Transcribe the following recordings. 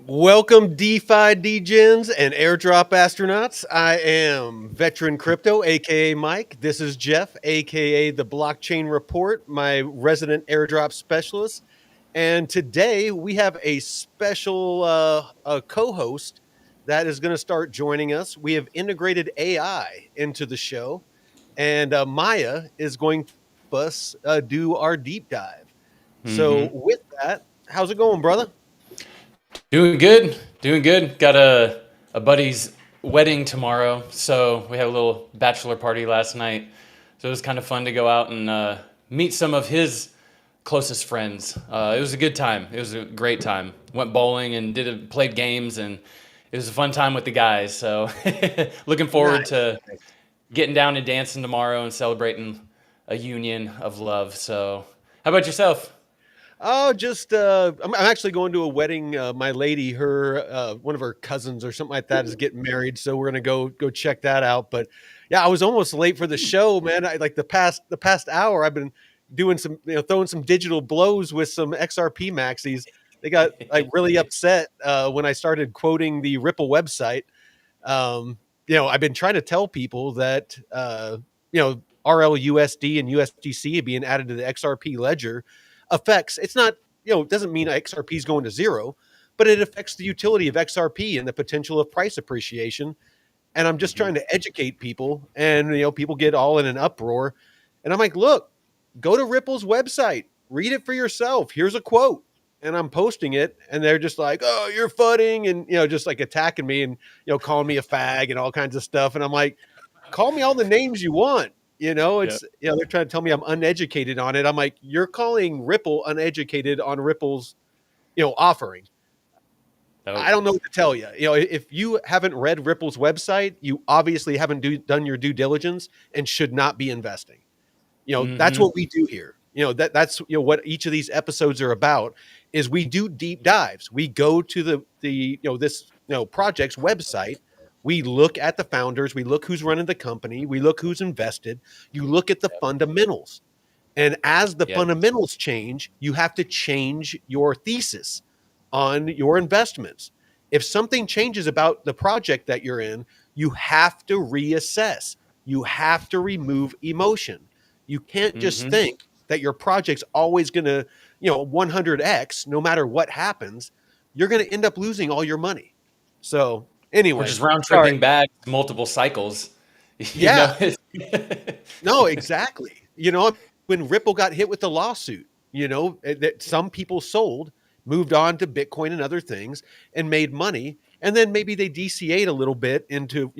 Welcome, DeFi Degens and airdrop astronauts. I am Veteran Crypto, aka Mike. This is Jeff, aka the Blockchain Report, my resident airdrop specialist. And today we have a special co-host that is going to start joining us. We have integrated AI into the show, and Maya is going to help us do our deep dive. So, hmm with that, how's it going, brother? Doing good. Doing good. Got a buddy's wedding tomorrow, so we had a little bachelor party last night. So it was kind of fun to go out and meet some of his closest friends. It was a good time. It was a great time. Went bowling and played games, and it was a fun time with the guys. So looking forward Nice. to getting down and dancing tomorrow and celebrating a union of love. So how about yourself? Oh, just I'm actually going to a wedding. My lady, her one of her cousins or something like that is getting married, so we're gonna go check that out. But yeah, I was almost late for the show, man. I like the past hour. I've been doing some, throwing some digital blows with some XRP maxis. They got like really upset when I started quoting the Ripple website. I've been trying to tell people that RLUSD and USDC being added to the XRP ledger affects. It's not, it doesn't mean XRP is going to zero, but it affects the utility of XRP and the potential of price appreciation. And I'm just hmm trying to educate people, and people get all in an uproar. And I'm like, look, go to Ripple's website, read it for yourself. Here's a quote. And I'm posting it, and they're just like, "Oh, you're fudding," and just like attacking me, and calling me a fag and all kinds of stuff. And I'm like, call me all the names you want. Yeah. It's they're trying to tell me I'm uneducated on it. I'm like, you're calling Ripple uneducated on Ripple's offering. Oh, I don't know what to tell you. If you haven't read Ripple's website, you obviously haven't done your due diligence and should not be investing. That's hmm what we do here. That's what each of these episodes are about is we do deep dives. We go to this project's website. We look at the founders, we look who's running the company, we look who's invested, you look at the fundamentals. And as the Yep. fundamentals change, you have to change your thesis on your investments. If something changes about the project that you're in, you have to reassess. You have to remove emotion. You can't just hmm think that your project's always going to, 100x no matter what happens. You're going to end up losing all your money. So, Or anyway, just round sorry. tripping back multiple cycles. You Yeah, know. no, exactly. When Ripple got hit with the lawsuit, that some people sold, moved on to Bitcoin and other things and made money. And then maybe they DCA'd a little bit into,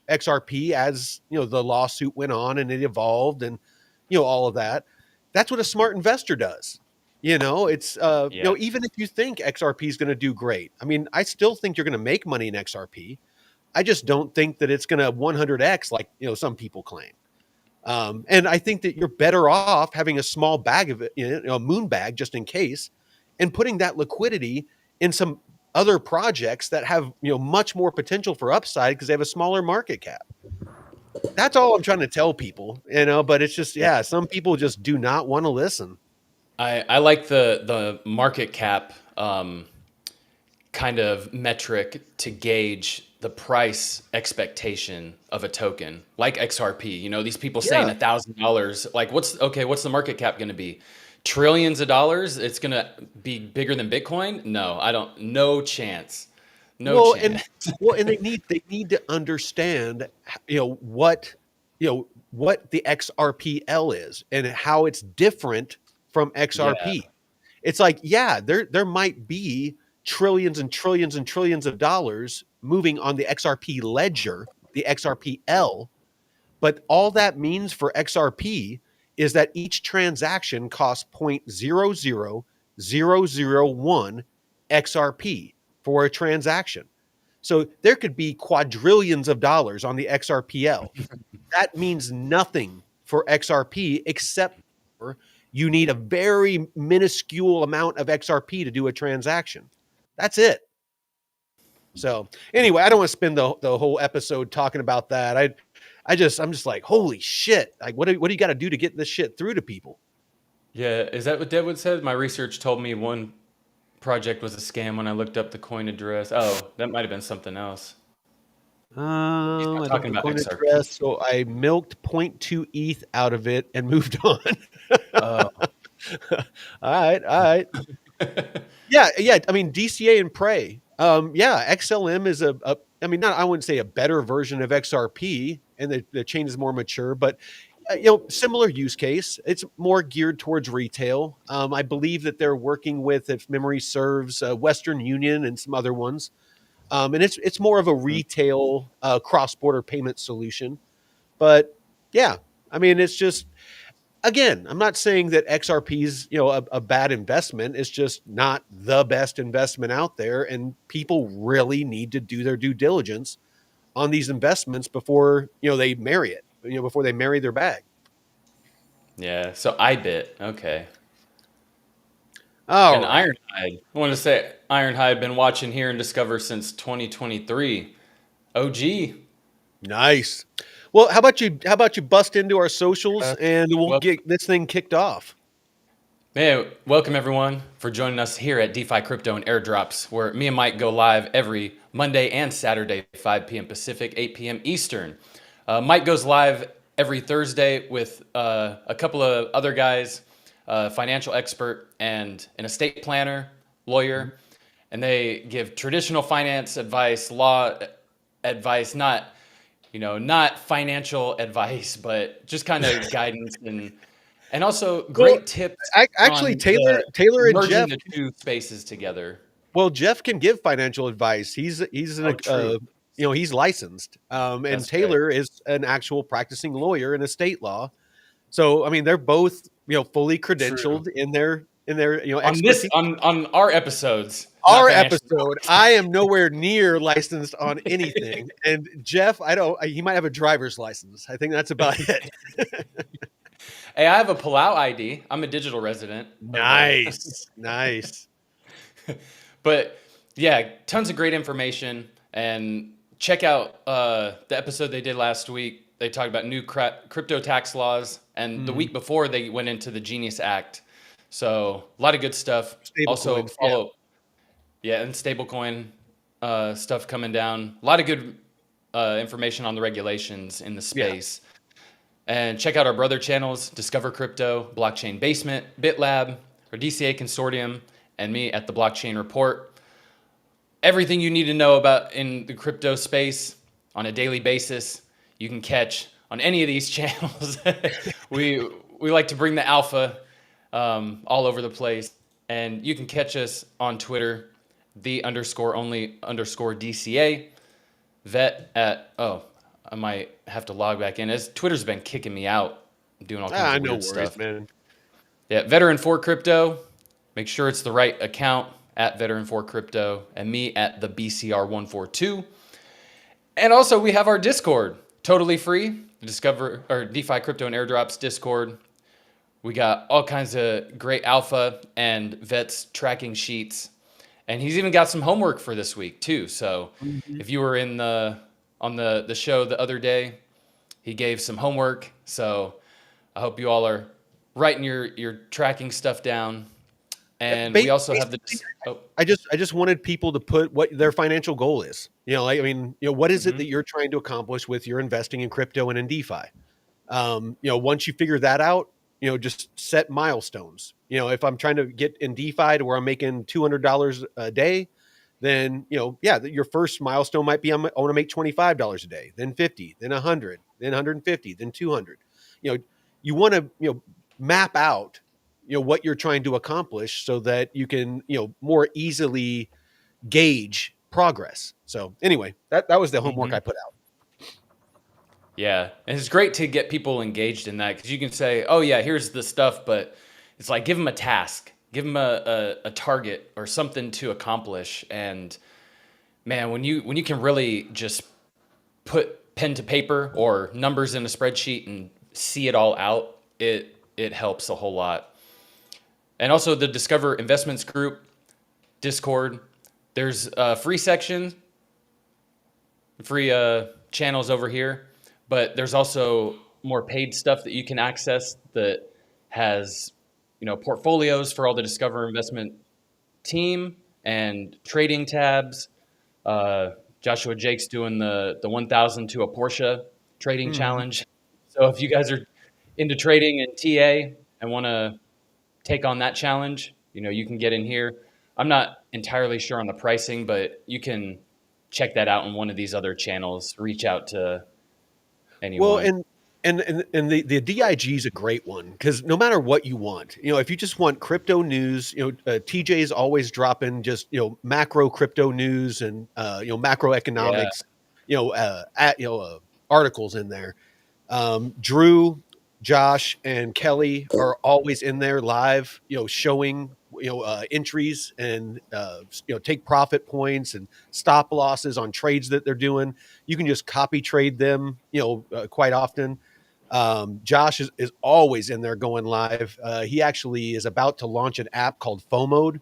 XRP as, the lawsuit went on and it evolved and, all of that. That's what a smart investor does. It's, Yeah. even if you think XRP is going to do great, I mean, I still think you're going to make money in XRP. I just don't think that it's going to 100x like, some people claim. And I think that you're better off having a small bag of it, a moon bag just in case, and putting that liquidity in some other projects that have much more potential for upside because they have a smaller market cap. That's all I'm trying to tell people, but it's just, Yeah. yeah, some people just do not want to listen. I like the market cap kind of metric to gauge the price expectation of a token like XRP. You know, these people saying Yeah. $1,000. Like, what's the market cap going to be? Trillions of dollars? It's going to be bigger than Bitcoin? No, I don't. No chance. No Well, chance. and and they need to understand, what the XRPL is and how it's different from Yeah. XRP. It's like, yeah, there might be trillions and trillions and trillions of dollars moving on the XRP ledger, the XRPL, but all that means for XRP is that each transaction costs 0.00001 XRP for a transaction. So there could be quadrillions of dollars on the XRPL. That means nothing for XRP except for you need a very minuscule amount of XRP to do a transaction. That's it. So anyway, I don't want to spend the whole episode talking about that. I'm just like, holy shit! Like, what do you got to do to get this shit through to people? Yeah. Is that what Deadwood said? My research told me 1% project was a scam when I looked up the coin address. Oh, that might have been something else. He's not I don't talking know about coin XRP. address, so I milked .2 ETH out of it and moved on. Oh. All right. Yeah, yeah. I mean, DCA and Prey. Yeah, XLM is I mean, not I wouldn't say a better version of XRP, and the chain is more mature, but similar use case. It's more geared towards retail. I believe that they're working with, if memory serves, Western Union and some other ones. And it's more of a retail cross border payment solution. But yeah, I mean, it's just again, I'm not saying that XRP is a bad investment. It's just not the best investment out there, and people really need to do their due diligence on these investments before they marry it. Before they marry their bag. Yeah, so iBit. Okay. All And right, Ironhide. I want to say Ironhide been watching here and Discover since 2023. OG. nice. Well, how about you bust into our socials and we'll Well, get this thing kicked off. hey, welcome everyone for joining us here at DeFi Crypto and Airdrops, where me and Mike go live every Monday and Saturday, 5 p.m. Pacific, 8 p.m. Eastern. Mike goes live every Thursday with a couple of other guys, financial expert and an estate planner, lawyer, and they give traditional finance advice, law advice, not financial advice, but just kind of guidance and also Well, great tips actually, on Taylor, the Taylor and merging Jeff. the two spaces together. Well, Jeff can give financial advice. He's Oh, true. he's licensed. And That's right. Taylor is an actual practicing lawyer in estate law. So I mean, they're both fully True. credentialed in their On this expertise. on our episodes, not Our financial. episode, I am nowhere near licensed on anything, and Jeff, I don't. He might have a driver's license. I think that's about it. Hey, I have a Palau ID. I'm a digital resident of Nice, nice. but yeah, tons of great information. And check out the episode they did last week. They talked about new crypto tax laws, and the Mhm. week before they went into the Genius Act. So a lot of good stuff. Stable Also coins, yeah, follow, yeah, and stablecoin stuff coming down. A lot of good information on the regulations in the yeah. space. And check out our brother channels, Discover Crypto, Blockchain Basement, BitLab, our DCA Consortium, and me at the Blockchain Report. Everything you need to know about in the crypto space on a daily basis, you can catch on any of these channels. we we like to bring the alpha all over the place, and you can catch us on Twitter, the_only_DCA, vet at I might have to log back in as Twitter's been kicking me out, doing all kinds of No weird worries, stuff. man. Yeah, Veteran for Crypto. Make sure it's the right account at Veteran for Crypto, and me at the BCR142. And also we have our Discord, totally free. The Discover or DeFi Crypto and Airdrops Discord. We got all kinds of great alpha and vets tracking sheets. And he's even got some homework for this week too. So Mhm. if you were on the show the other day, he gave some homework. So I hope you all are writing your tracking stuff down. And we also have the Basically, oh, I just wanted people to put what their financial goal is. Like, I mean, what is it mhm, that you're trying to accomplish with your investing in crypto and in DeFi? Once you figure that out, just set milestones. If I'm trying to get in DeFi to where I'm making $200 a day, then yeah, your first milestone might be I want to make $25 a day, then 50, then 100, then 150, then 200. You know, you want to map out what you're trying to accomplish so that you can more easily gauge progress. So anyway, that was the homework mhm. I put out. Yeah, and it's great to get people engaged in that because you can say, "Oh yeah, here's the stuff," but it's like give them a task, give them a target or something to accomplish. And man, when you can really just put pen to paper or numbers in a spreadsheet and see it all out, it helps a whole lot. And also the Discover Investments Group Discord. There's a free section, free channels over here, but there's also more paid stuff that you can access that has portfolios for all the Discover investment team and trading tabs. Uh, Joshua Jake's doing the 1,000 to a Porsche trading Mhm. challenge. So if you guys are into trading and TA and want to take on that challenge, you can get in here. I'm not entirely sure on the pricing, but you can check that out on one of these other channels. Reach out to Well, anyone. and the DIG is a great one because no matter what you want, if you just want crypto news, TJ is always dropping just macro crypto news and Yeah. macroeconomics, articles in there. Drew, Josh, and Kelly are always in there live, showing entries and take profit points and stop losses on trades that they're doing. You can just copy trade them, quite often. Josh is always in there going live. He actually is about to launch an app called FOMO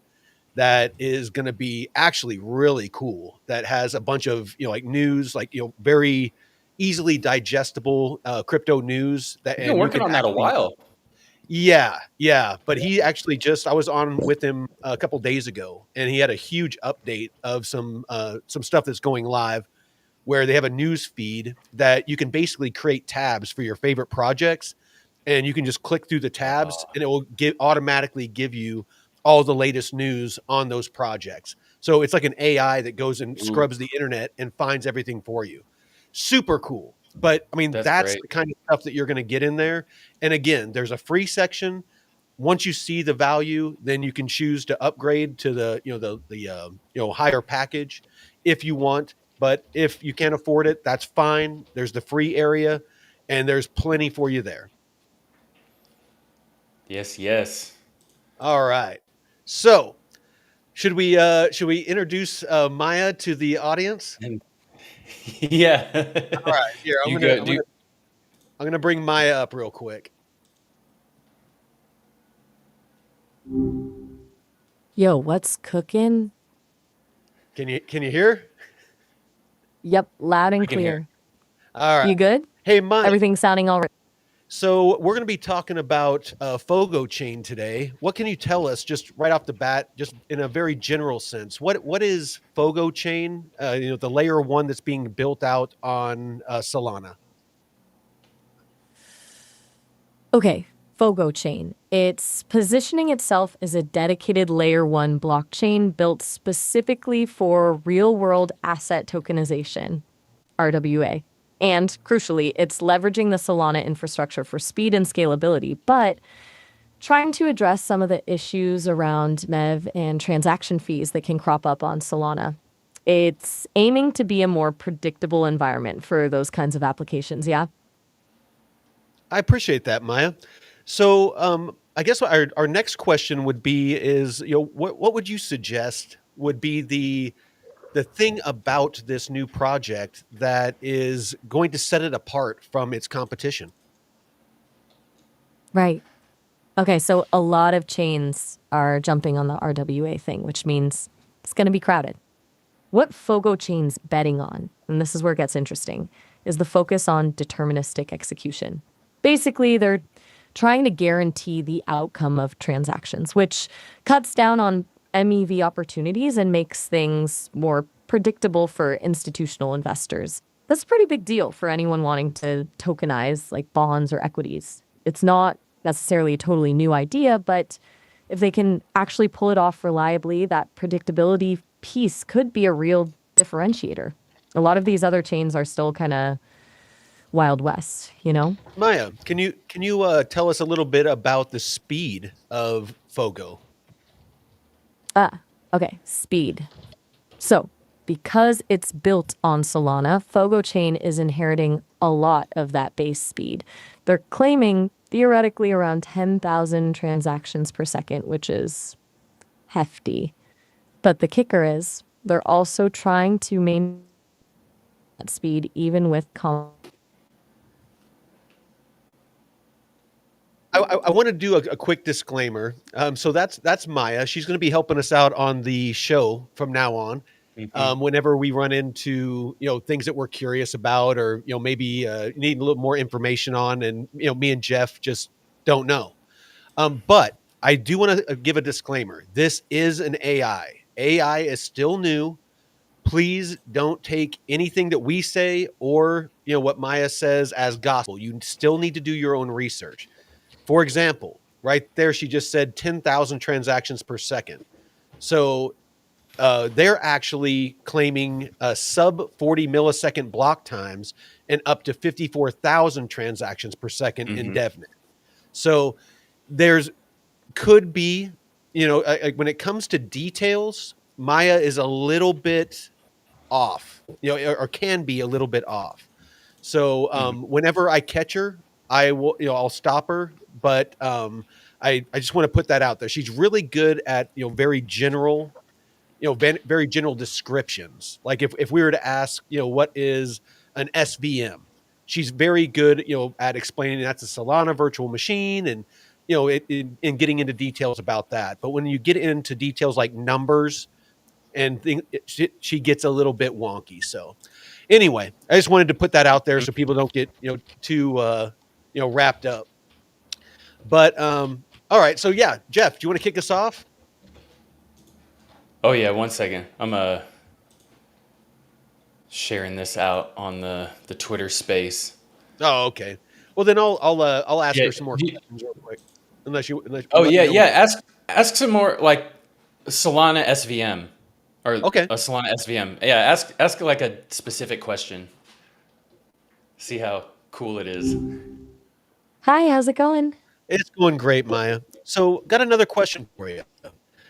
that is going to be actually really cool. That has a bunch of like news, like very easily digestible crypto news that, You've been and you working can on that a actually, while. yeah. But he actually just, I was on with him a couple days ago, and he had a huge update of some stuff that's going live where they have a news feed that you can basically create tabs for your favorite projects, and you can just click through the tabs and it will automatically give you all the latest news on those projects. So it's like an AI that goes and Ooh, scrubs the internet and finds everything for you. Super cool. But I mean, that's that's great. the kind of stuff that you're going to get in there. And again, there's a free section. Once you see the value, then you can choose to upgrade to the higher package if you want. But if you can't afford it, that's fine. There's the free area, and there's plenty for you there. Yes, yes. All right. So should we introduce Maya to the audience? And yeah. All right. Here, You go. I'm gonna bring Maya up real quick. Yo, what's cooking? Can you hear? Yep, loud We and can hear. clear. All right. You good? Hey Maya. Everything sounding all right? So we're going to be talking about FOGO Chain today. What can you tell us, just right off the bat, just in a very general sense? What is FOGO Chain? The layer one that's being built out on Solana. Okay, FOGO Chain. It's positioning itself as a dedicated layer one blockchain built specifically for real world asset tokenization, RWA. And crucially, it's leveraging the Solana infrastructure for speed and scalability, but trying to address some of the issues around MEV and transaction fees that can crop up on Solana. It's aiming to be a more predictable environment for those kinds of applications, yeah? I appreciate that, Maya. So I guess our next question would be is, what would you suggest would be the thing about this new project that is going to set it apart from its competition? Right. Okay, so a lot of chains are jumping on the RWA thing, which means it's going to be crowded. What FOGO chain's betting on, and this is where it gets interesting, is the focus on deterministic execution. Basically, they're trying to guarantee the outcome of transactions, which cuts down on MEV opportunities and makes things more predictable for institutional investors. That's a pretty big deal for anyone wanting to tokenize like bonds or equities. It's not necessarily a totally new idea, but if they can actually pull it off reliably, that predictability piece could be a real differentiator. A lot of these other chains are still kind of Wild West, you know? Maya, can you tell us a little bit about the speed of FOGO? Okay, speed. So, because it's built on Solana, FOGO Chain is inheriting a lot of that base speed. They're claiming theoretically around 10,000 transactions per second, which is hefty. But the kicker is they're also trying to maintain that speed even with I want to do a quick disclaimer. So that's Maya. She's going to be helping us out on the show from now on. Hmm. Whenever we run into things that we're curious about, or maybe need a little more information on, and me and Jeff just don't know. But I do want to give a disclaimer. This is an AI. AI is still new. Please don't take anything that we say or what Maya says as gospel. You still need to do your own research. For example, right there, she just said 10,000 transactions per second. So they're actually claiming sub 40 millisecond block times and up to 54,000 transactions per second in DevNet. So there's could be, when it comes to details, Maya is a little bit off, or can be a little bit off. So whenever I catch her, I will, I'll stop her. But I just want to put that out there. She's really good at, very general, very general descriptions. Like if we were to ask, what is an SVM? She's very good, at explaining that's a Solana virtual machine and, in getting into details about that. But when you get into details like numbers and she gets a little bit wonky. So anyway, I just wanted to put that out there so people don't get, too, wrapped up. But all right. So yeah, Jeff, do you want to kick us off? Oh yeah, 1 second. I'm sharing this out on the Twitter space. Oh, okay. Well, then I'll ask Yeah. her some more questions real quick. Unless you Oh let me yeah, know. yeah. Ask some more like Solana SVM or Okay. a Solana SVM. Yeah, ask like a specific question. See how cool it is. Hi, how's it going? It's going great, Maya. So, got another question for you.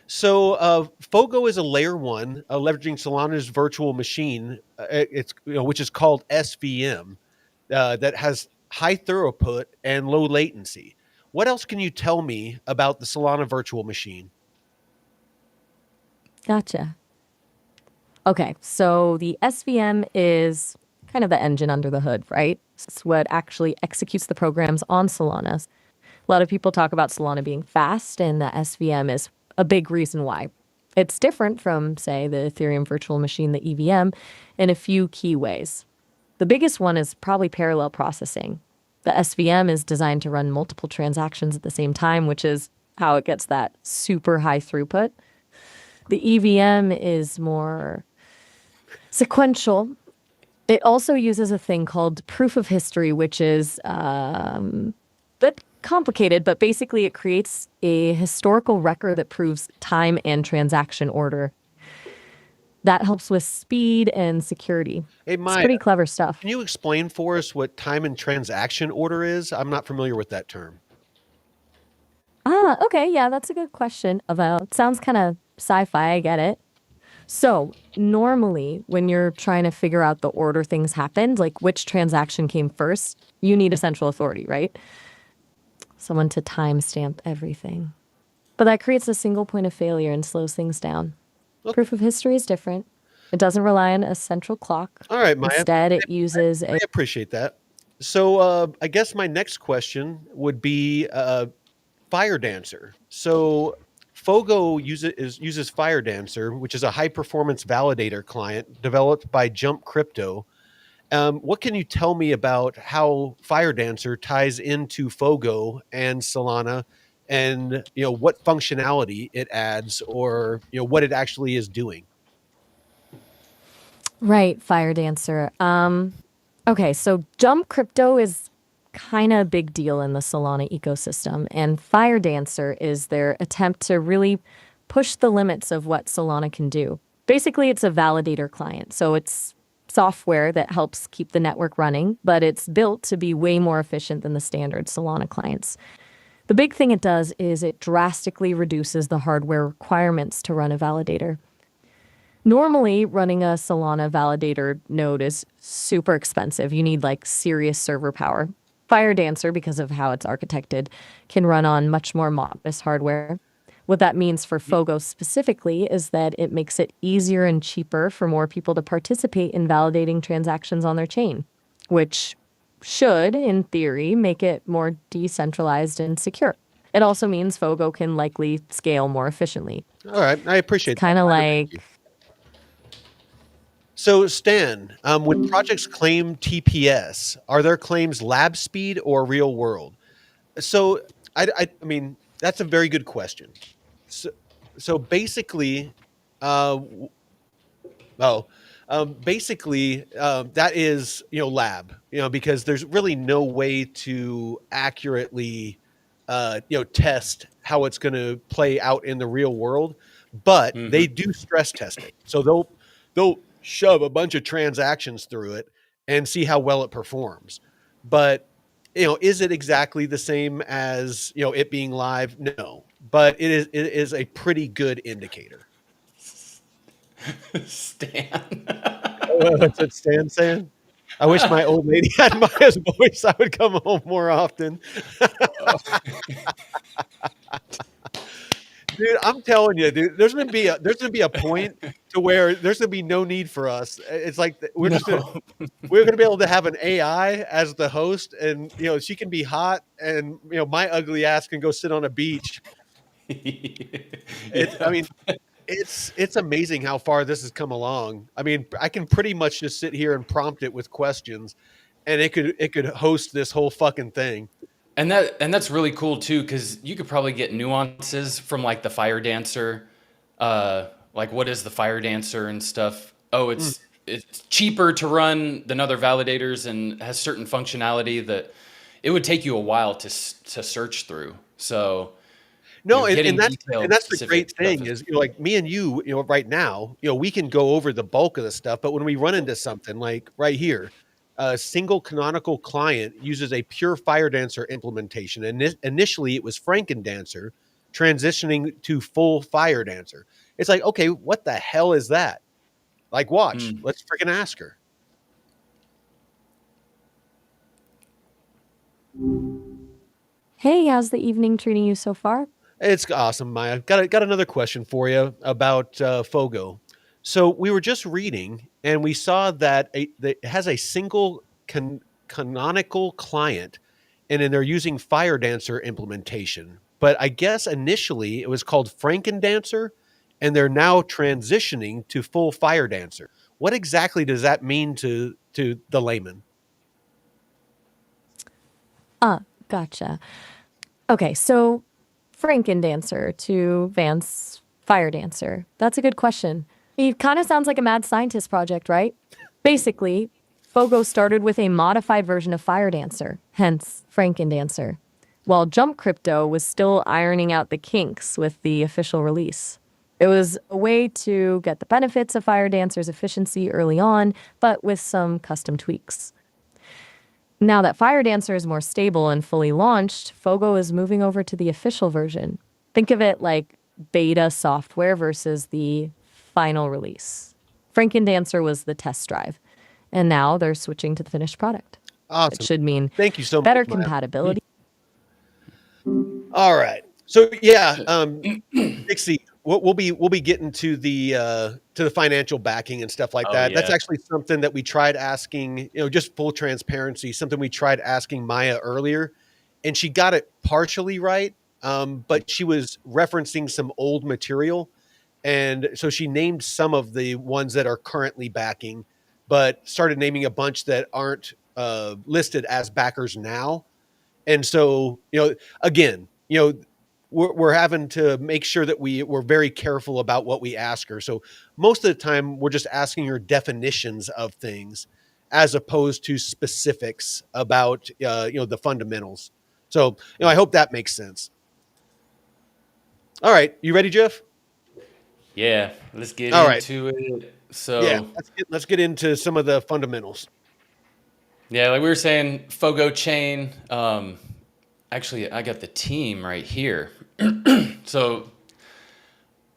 So, FOGO is a layer one, leveraging Solana's virtual machine. It's which is called SVM, that has high throughput and low latency. What else can you tell me about the Solana virtual machine? Gotcha. Okay, so the SVM is kind of the engine under the hood, right? It's what actually executes the programs on Solana. A lot of people talk about Solana being fast, and the SVM is a big reason why. It's different from, say, the Ethereum virtual machine, the EVM, in a few key ways. The biggest one is probably parallel processing. The SVM is designed to run multiple transactions at the same time, which is how it gets that super high throughput. The EVM is more sequential. It also uses a thing called proof of history, which is bit complicated, but basically it creates a historical record that proves time and transaction order. That helps with speed and security. Hey, It's Maya, pretty clever stuff. can you explain for us what time and transaction order is? I'm not familiar with that term. Okay, yeah, that's a good question. About sounds kind of sci-fi, I get it. So, normally when you're trying to figure out the order things happened, like which transaction came first, you need a central authority, right? Someone to timestamp everything. But that creates a single point of failure and slows things down. Okay. Proof of history is different. It doesn't rely on a central clock. All right, Maya. Instead, it uses a I appreciate that. So I guess my next question would be Firedancer. So FOGO uses Firedancer, which is a high performance validator client developed by Jump Crypto. What can you tell me about how Firedancer ties into FOGO and Solana, and what functionality it adds, or what it actually is doing? right Firedancer. Okay, so Jump Crypto is kind of a big deal in the Solana ecosystem, and Firedancer is their attempt to really push the limits of what Solana can do. Basically, it's a validator client, so it's software that helps keep the network running, but it's built to be way more efficient than the standard Solana clients. The big thing it does is it drastically reduces the hardware requirements to run a validator. Normally, running a Solana validator node is super expensive. You need like serious server power. Firedancer, because of how it's architected, can run on much more modest hardware. What that means for FOGO specifically is that it makes it easier and cheaper for more people to participate in validating transactions on their chain, which should, in theory, make it more decentralized and secure. It also means FOGO can likely scale more efficiently. All right, I appreciate Kind that, of Maya. Thank like you. So, Stan, when projects claim TPS, are their claims lab speed or real world? So, I mean, That's a very good question. So, so basically, uh, Oh, that is, lab, because there's really no way to accurately, test how it's going to play out in the real world. But they Hmm. do stress test it, so they'll shove a bunch of transactions through it and see how well it performs. But is it exactly the same as it being live? No, but it is a pretty good indicator. Stan. What's that Stan saying? I wish my old lady had Maya's voice. I would come home more often. Dude, I'm telling you, dude, there's gonna be a point to where there's gonna be no need for us. It's like No. we're gonna be able to have an AI as the host, and she can be hot, and my ugly ass can go sit on a beach. I Yeah. mean, it's amazing how far this has come along. I mean, I can pretty much just sit here and prompt it with questions, and it could host this whole fucking thing. And that's really cool too, because you could probably get nuances from like the Firedancer, like what is the Firedancer and stuff. Oh, Mm. it's cheaper to run than other validators and has certain functionality that it would take you a while to search through. So, No, and, getting and that's and detailed that's the specific great stuff thing is is, like me and you, right now, we can go over the bulk of the stuff, but when we run into something like right here, a single canonical client uses a pure Firedancer implementation, and initially it was Frankendancer transitioning to full Firedancer. It's like, okay, what the hell is that? Like, watch, mm. let's freaking ask her. Hey, how's the evening treating you so far? It's awesome, Maya. Got another question for you about FOGO. So we were just reading, and we saw that it has a single canonical client, and then they're using Firedancer implementation. But I guess initially it was called Frankendancer, and they're now transitioning to full Firedancer. What exactly does that mean to the layman? Gotcha. Okay, so Frankendancer to Vance Fire Dancer. That's a good question. It kind of sounds like a mad scientist project, right? Basically, Fogo started with a modified version of Fire Dancer, hence Frankendancer, while Jump Crypto was still ironing out the kinks with the official release. It was a way to get the benefits of Fire Dancer's efficiency early on, but with some custom tweaks. Now that Firedancer is more stable and fully launched, Fogo is moving over to the official version. Think of it like beta software versus the final release. Frankendancer was the test drive, and now they're switching to the finished product. It Awesome. should mean Thank you so much, better Maya. compatibility. All right. So yeah, Dixie, we'll be getting to the financial backing and stuff like Oh that. That's yeah. actually something that we tried asking, just full transparency, something we tried asking Maya earlier, and she got it partially right. But she was referencing some old material, and so she named some of the ones that are currently backing, but started naming a bunch that aren't listed as backers now. And so, again, we're having to make sure that we're very careful about what we ask her. So most of the time, we're just asking her definitions of things as opposed to specifics about the fundamentals. So I hope that makes sense. All right, you ready, Jeff? Yeah, let's get All right, into it. yeah, So, let's get into some of the fundamentals. yeah, like we were saying, FOGO Chain. Actually, I got the team right here. So,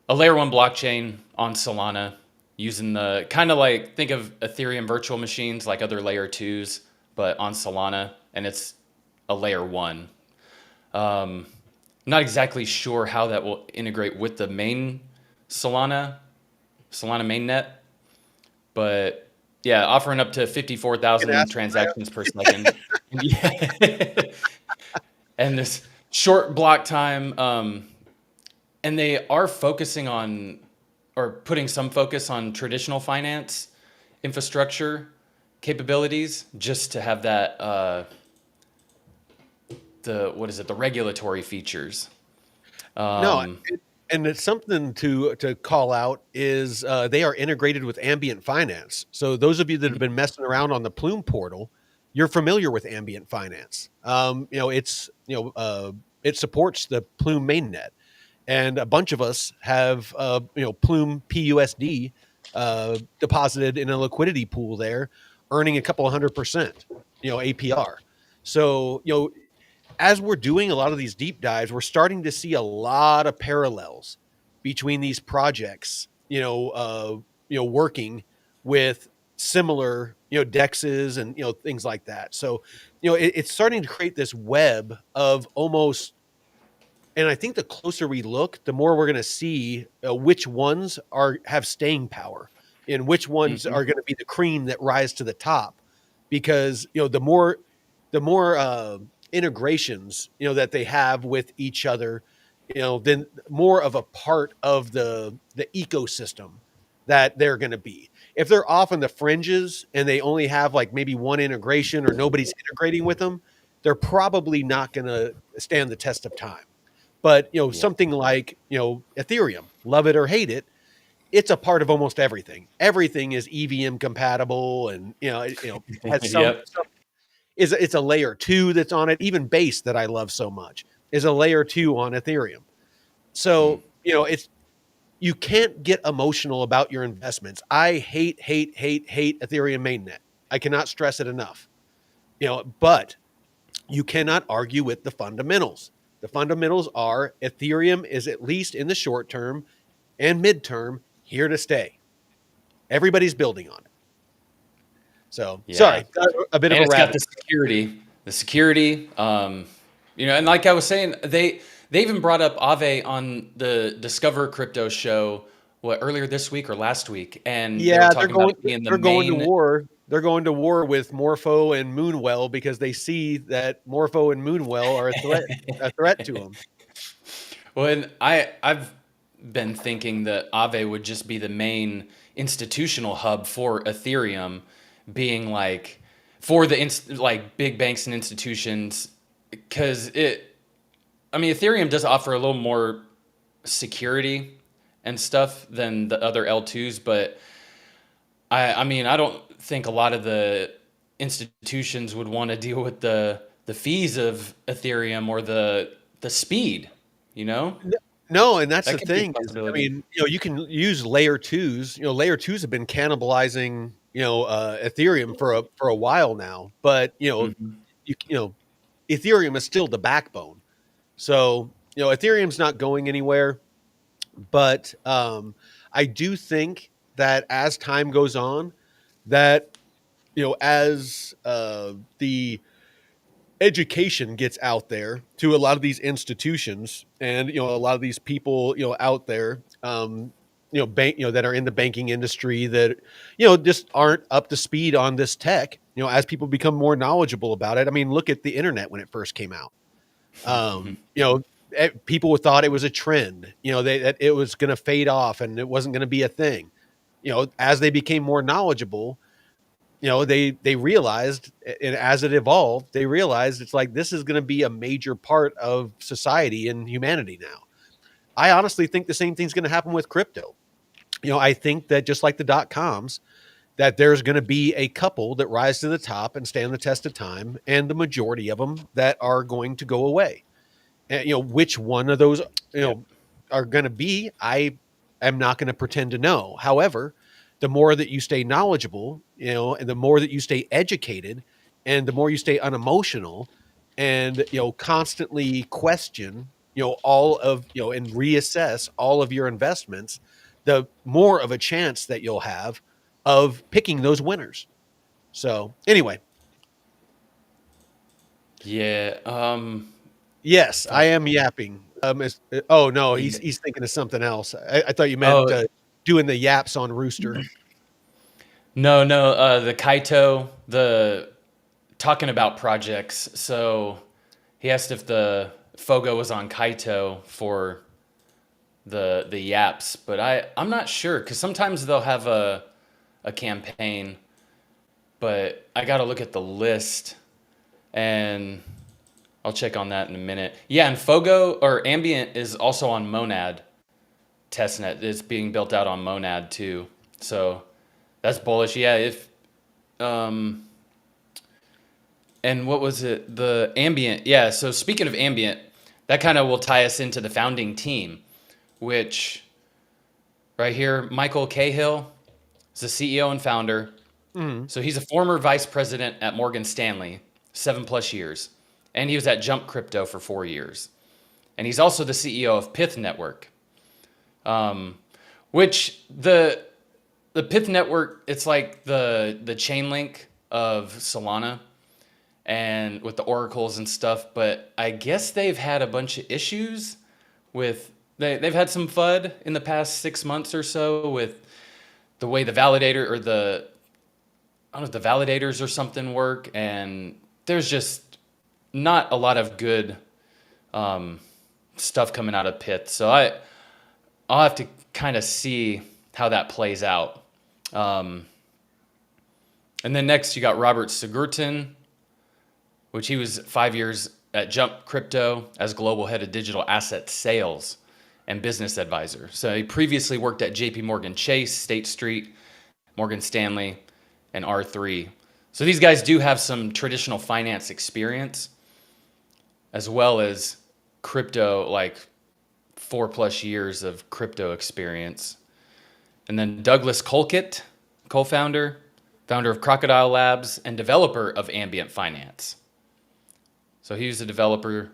a layer one blockchain on Solana using the kind of like think of Ethereum virtual machines like other layer twos, but on Solana, and it's a layer one. Not exactly sure how that will integrate with the main Solana, Solana mainnet, but yeah, offering up to You can 54,000 ask Maya. transactions per second. Yeah. And this short block time. And they are focusing on or putting some focus on traditional finance infrastructure capabilities just to have that the what is it, the regulatory features. No, Um, and it's something to call out is, they are integrated with ambient finance. So those of you that have been messing around on the Plume portal, you're familiar with ambient finance. It supports the Plume mainnet, and a bunch of us have, Plume PUSD, deposited in a liquidity pool there, earning a couple of 100%, APR. So, as we're doing a lot of these deep dives, we're starting to see a lot of parallels between these projects, working with similar, dexes and, things like that. So, it's starting to create this web of almost, and I think the closer we look, the more we're going to see, which ones have staying power and which ones mhm. are going to be the cream that rise to the top. Because the more integrations that they have with each other, then more of a part of the ecosystem that they're going to be. If they're off on the fringes and they only have like maybe one integration or nobody's integrating with them, they're probably not going to stand the test of time. But Yeah. something like Ethereum, love it or hate it, it's a part of almost everything. Everything is EVM compatible, and has Yep. some is it's a layer two that's on it. Even Base, that I love so much, is a layer two on Ethereum. Mm. So it's, you can't get emotional about your investments. I hate Ethereum mainnet. I cannot stress it enough. But you cannot argue with the fundamentals. The fundamentals are Ethereum is, at least in the short term and midterm, here to stay. Everybody's building on it. So Yeah. sorry, a bit of And a it's got rabbit. the security. The security, and like I was saying, they even brought up Aave on the Discover Crypto show, what, earlier this week or last week, and they were Yeah, talking about it being the they're going to main. war. They're going to war with Morpho and Moonwell because they see that Morpho and Moonwell are a threat to them. Well, and I've been thinking that Aave would just be the main institutional hub for Ethereum, being like for the like big banks and institutions, because I mean, Ethereum does offer a little more security and stuff than the other L2s, but I mean, I don't think a lot of the institutions would want to deal with the fees of Ethereum or the speed, you know? No, and that's That the could be a thing is, I possibility. mean, you can use layer twos. Layer twos have been cannibalizing, Ethereum for a while now. But Mhm. you you know, Ethereum is still the backbone. So Ethereum's not going anywhere. But I do think that as time goes on, that as the education gets out there to a lot of these institutions, and a lot of these people out there, that are in the banking industry, that just aren't up to speed on this tech, as people become more knowledgeable about it. I mean, look at the internet when it first came out. um you know People thought it was a trend, that it was going to fade off and it wasn't going to be a thing. As they became more knowledgeable, they realized, and as it evolved, they realized it's like, this is going to be a major part of society and humanity now. I honestly think the same thing's going to happen with crypto. I think that just like the dot coms, that there's going to be a couple that rise to the top and stand the test of time, and the majority of them that are going to go away. And, which one of those, you Yep. know, are going to be, I am not going to pretend to know. However, the more that you stay knowledgeable, and the more that you stay educated, and the more you stay unemotional, and, constantly question, all of, and reassess all of your investments, the more of a chance that you'll have of picking those winners. So anyway, Yeah. yes, I Fuck. am yapping. Oh no, he's Yeah. he's thinking of something else. I thought you meant, Oh, doing the yaps on Rooster. no, no. The Kaito, the talking about projects. So he asked if the Fogo was on Kaito for the Yaps, but I'm not sure because sometimes they'll have a campaign, but I got to look at the list and I'll check on that in a minute. Yeah, and FOGO or Ambient is also on Monad testnet. It's being built out on Monad too. So that's bullish. Yeah, if and what was it? The Ambient. Yeah, so speaking of Ambient, that kind of will tie us into the founding team, which right here, Michael Cahill is the CEO and founder. So he's a former vice president at Morgan Stanley, 7+ years. And he was at Jump Crypto for 4 years. And he's also the CEO of Pith Network, which the Pith Network, it's like the chain link of Solana and with the oracles and stuff. But I guess they've had a bunch of issues with, they've had some FUD in the past 6 months or so with the way the validator or I don't know if the validators or something work, and there's just not a lot of good stuff coming out of Pith. So I'll have to kind of see how that plays out. And then next you got Robert Sigurton, which he was 5 years at Jump Crypto as global head of digital asset sales and business advisor. So he previously worked at JP Morgan Chase, State Street, Morgan Stanley, and R3. So these guys do have some traditional finance experience as well as crypto, like 4+ years of crypto experience. And then Douglas Colquitt, co-founder, founder of Crocodile Labs, and developer of Ambient Finance. So he was a developer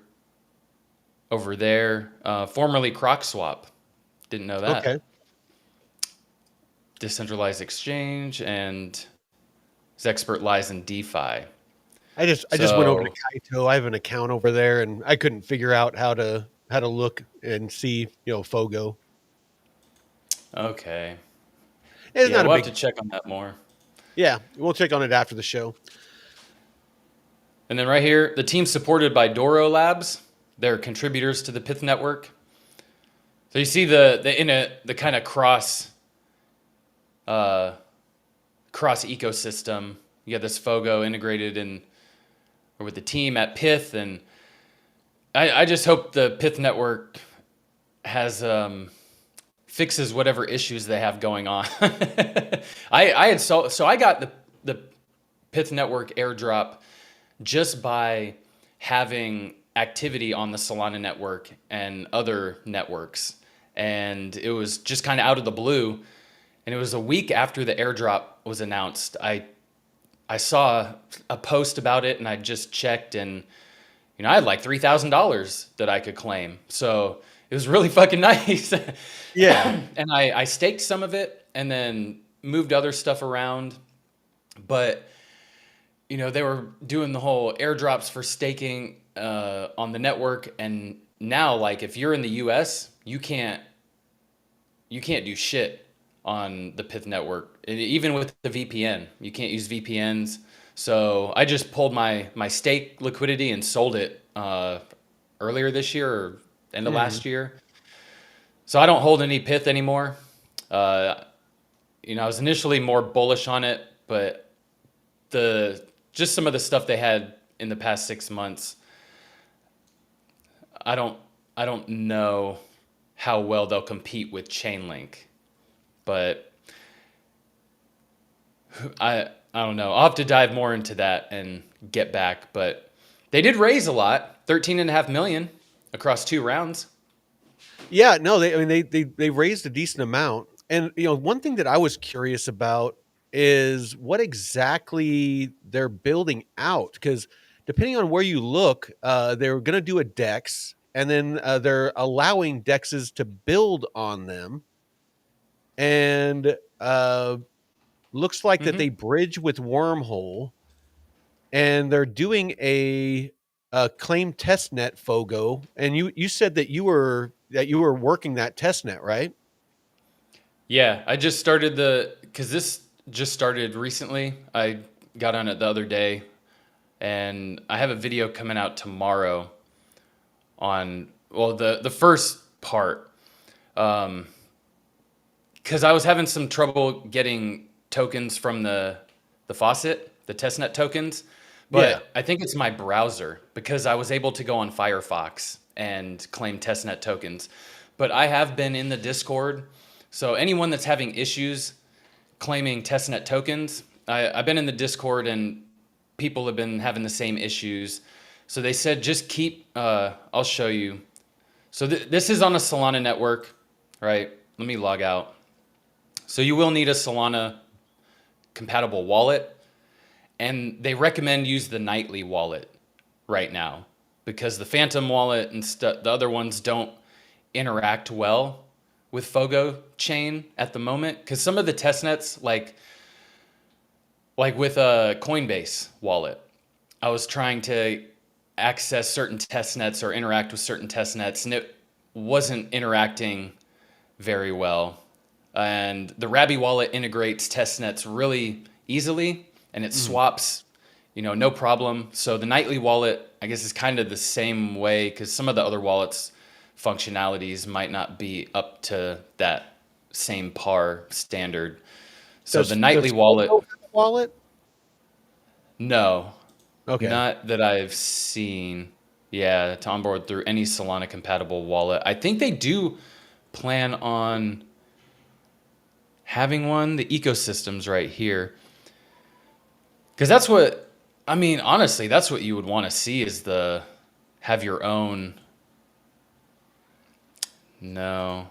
over there, formerly CrocSwap. Didn't know that. Okay. Decentralized exchange, and his expert lies in DeFi. I just went over to Kaito. I have an account over there, and I couldn't figure out how to look and see, FOGO. Okay. It's Yeah, not we'll a big. have to check on that more. Yeah, we'll check on it after the show. And then right here, the team supported by Doro Labs. They're contributors to the Pith network. So you see the kind of cross ecosystem. You got this FOGO integrated in or with the team at Pith, and I just hope the Pith network has fixes whatever issues they have going on. I got the Pith network airdrop just by having activity on the Solana network and other networks, and it was just kind of out of the blue. And it was a week after the airdrop was announced. I saw a post about it, and I just checked, and I had like $3,000 that I could claim. So it was really fucking nice. Yeah. And I staked some of it and then moved other stuff around. But they were doing the whole airdrops for staking on the network, and now, like, if you're in the US, you can't do shit on the Pith network. Even with the VPN, you can't use VPNs. So I just pulled my stake liquidity and sold it earlier this year or end of last year. So I don't hold any Pith anymore. I was initially more bullish on it, but just some of the stuff they had in the past 6 months, I don't know how well they'll compete with Chainlink. But I don't know. I'll have to dive more into that and get back. But they did raise a lot, $13.5 million across 2 rounds. Yeah, no, they raised a decent amount. And one thing that I was curious about is what exactly they're building out, because depending on where you look, they're going to do a DEX, and then they're allowing DEXs to build on them. And looks like that they bridge with Wormhole, and they're doing a claim testnet FOGO. And you said that you were working that testnet, right? Yeah, I just started because this just started recently. I got on it the other day, and I have a video coming out tomorrow on, well, the first part. Because I was having some trouble getting tokens from the faucet, the testnet tokens. Yeah. But I think it's my browser because I was able to go on Firefox and claim testnet tokens. But I have been in the Discord. So anyone that's having issues claiming testnet tokens, I've been in the Discord and people have been having the same issues. So they said just keep, I'll show you. So this is on a Solana network, right? Let me log out. So you will need a Solana compatible wallet. And they recommend use the nightly wallet right now because the Phantom wallet and the other ones don't interact well with FOGO chain at the moment. Because some of the testnets, like with a Coinbase wallet, I was trying to access certain testnets or interact with certain testnets, and it wasn't interacting very well. And the Rabby wallet integrates testnets really easily, and it swaps, no problem. So the nightly wallet, I guess, is kind of the same way because some of the other wallets functionalities might not be up to that same par standard. So the nightly does wallet, FOGO have a wallet? no, Okay. not that I've seen. Yeah, to onboard through any Solana compatible wallet. I think they do plan on having one. The ecosystem's right here. Because that's what, I mean, honestly, that's what you would want to see is have your own, no,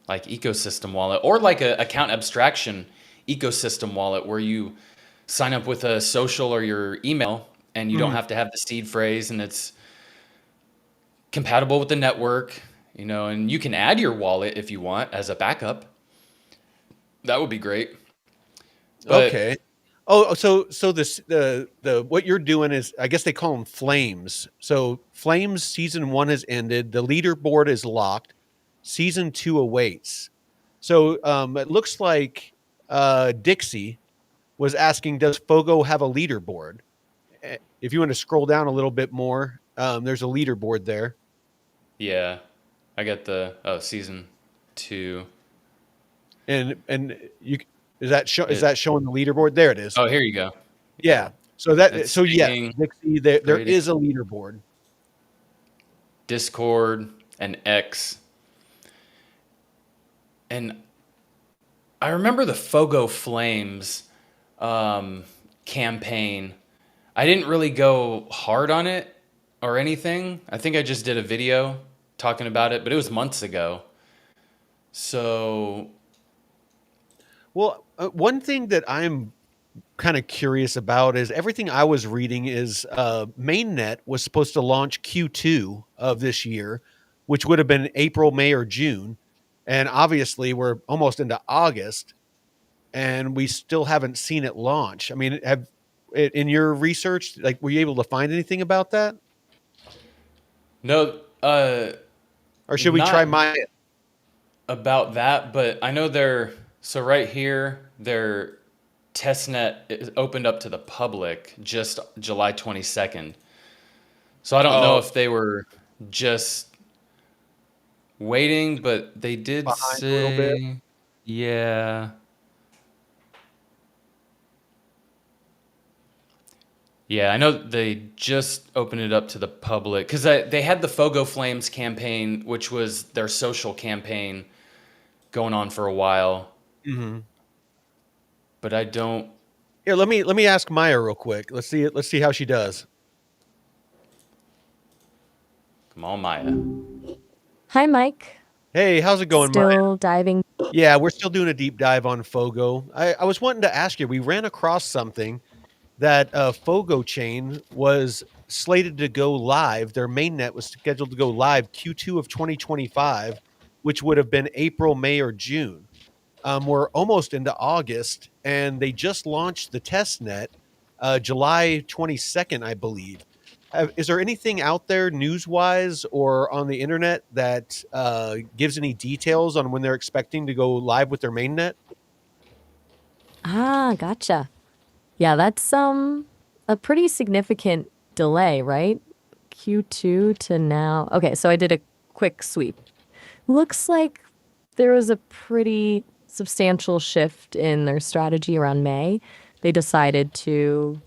like ecosystem wallet or like a account abstraction ecosystem wallet where you sign up with a social or your email and you don't have to have the seed phrase and it's compatible with the network, and you can add your wallet if you want as a backup. That would be great. But Okay. Oh, so this the what you're doing is, I guess they call them flames. So flames season 1 has ended. The leaderboard is locked. Season 2 awaits. So it looks like Dixie was asking, does Fogo have a leaderboard? If you want to scroll down a little bit more, there's a leaderboard there. yeah, I got season 2. And you is It, that showing the leaderboard? There it is. oh, here you go. Yeah. It's So yes, saying Dixie, there creating is a leaderboard. Discord and X. And I remember the Fogo Flames campaign. I didn't really go hard on it or anything. I think I just did a video talking about it, but it was months ago. So, Well, one thing that I'm kind of curious about is everything I was reading is mainnet was supposed to launch Q2 of this year, which would have been April, May, or June. And obviously, we're almost into August, and we still haven't seen it launch. I mean, in your research, like, were you able to find anything about that, no, or should we try not Maya? about that, but I know so right here, their testnet is opened up to the public just July 22nd. So I don't know Oh, if they were just waiting, but they did behind a little bit. say, yeah. Yeah, I know they just opened it up to the public because they had the Fogo Flames campaign, which was their social campaign going on for a while, Hmm. but I don't. Here, let me ask Maya real quick. Let's see how she does. Come on, Maya. Hi, Mike. Hey, how's it going, Maya? Still diving. Yeah, we're still doing a deep dive on Fogo. I was wanting to ask you, we ran across something that FOGO Chain was slated to go live. Their mainnet was scheduled to go live Q2 of 2025, which would have been April, May, or June. We're almost into August, and they just launched the test net July 22nd, I believe. Is there anything out there news-wise or on the internet that gives any details on when they're expecting to go live with their mainnet? Ah, gotcha. Yeah, that's a pretty significant delay, right? Q2 to now. Okay, so I did a quick sweep. Looks like there was a pretty substantial shift in their strategy around May. They decided to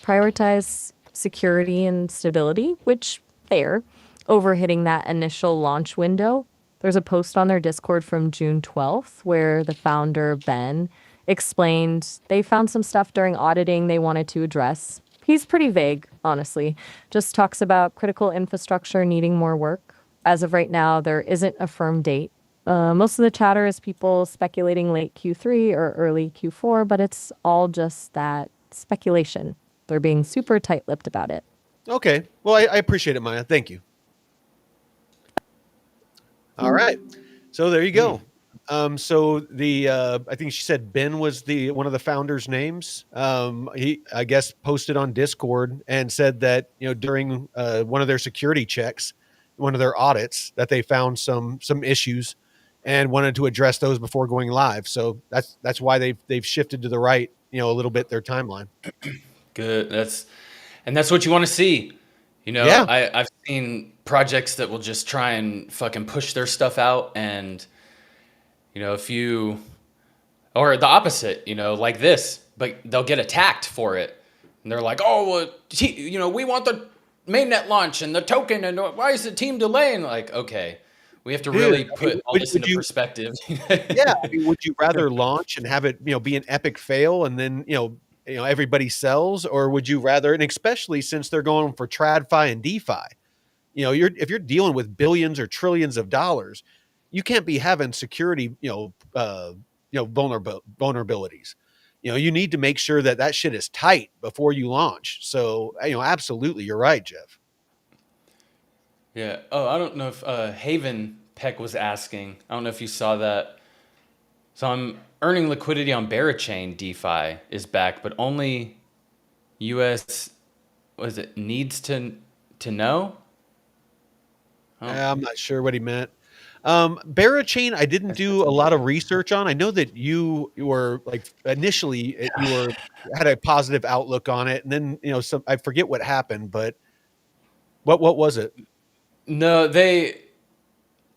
prioritize security and stability, which fair, over hitting that initial launch window. There's a post on their Discord from June 12th where the founder, Ben, explained they found some stuff during auditing they wanted to address. He's pretty vague, honestly. Just talks about critical infrastructure needing more work. As of right now, there isn't a firm date. Most of the chatter is people speculating late Q3 or early Q4, but it's all just that speculation. They're being super tight-lipped about it. Okay. Well, I appreciate it, Maya. Thank you. All right. So there you go. So the I think she said Ben was the one of the founders' names. He, I guess, posted on Discord and said that during one of their security checks, one of their audits, that they found some issues and wanted to address those before going live. So that's why they've shifted to the right a little bit their timeline. Good. That's what you want to see. Yeah. I've seen projects that will just try and fucking push their stuff out, and if you, or the opposite, like this, but they'll get attacked for it, and they're like, oh, well, we want the mainnet launch and the token, and why is the team delaying? Like, okay, we have to really put all this into perspective. Yeah, I mean, would you rather launch and have it, be an epic fail, and then everybody sells, or would you rather? And especially since they're going for TradFi and DeFi, if you're dealing with billions or trillions of dollars, you can't be having security, vulnerabilities. You need to make sure that shit is tight before you launch. So, absolutely, you're right, Jeff. Yeah. Oh, I don't know if Haven Peck was asking. I don't know if you saw that. So I'm earning liquidity on Barachain DeFi is back, but only US needs to know? I'm not sure what he meant. Barachain, I didn't do a lot of research on. I know that you were like initially had a positive outlook on it, and then I forget what happened, but what was it? No,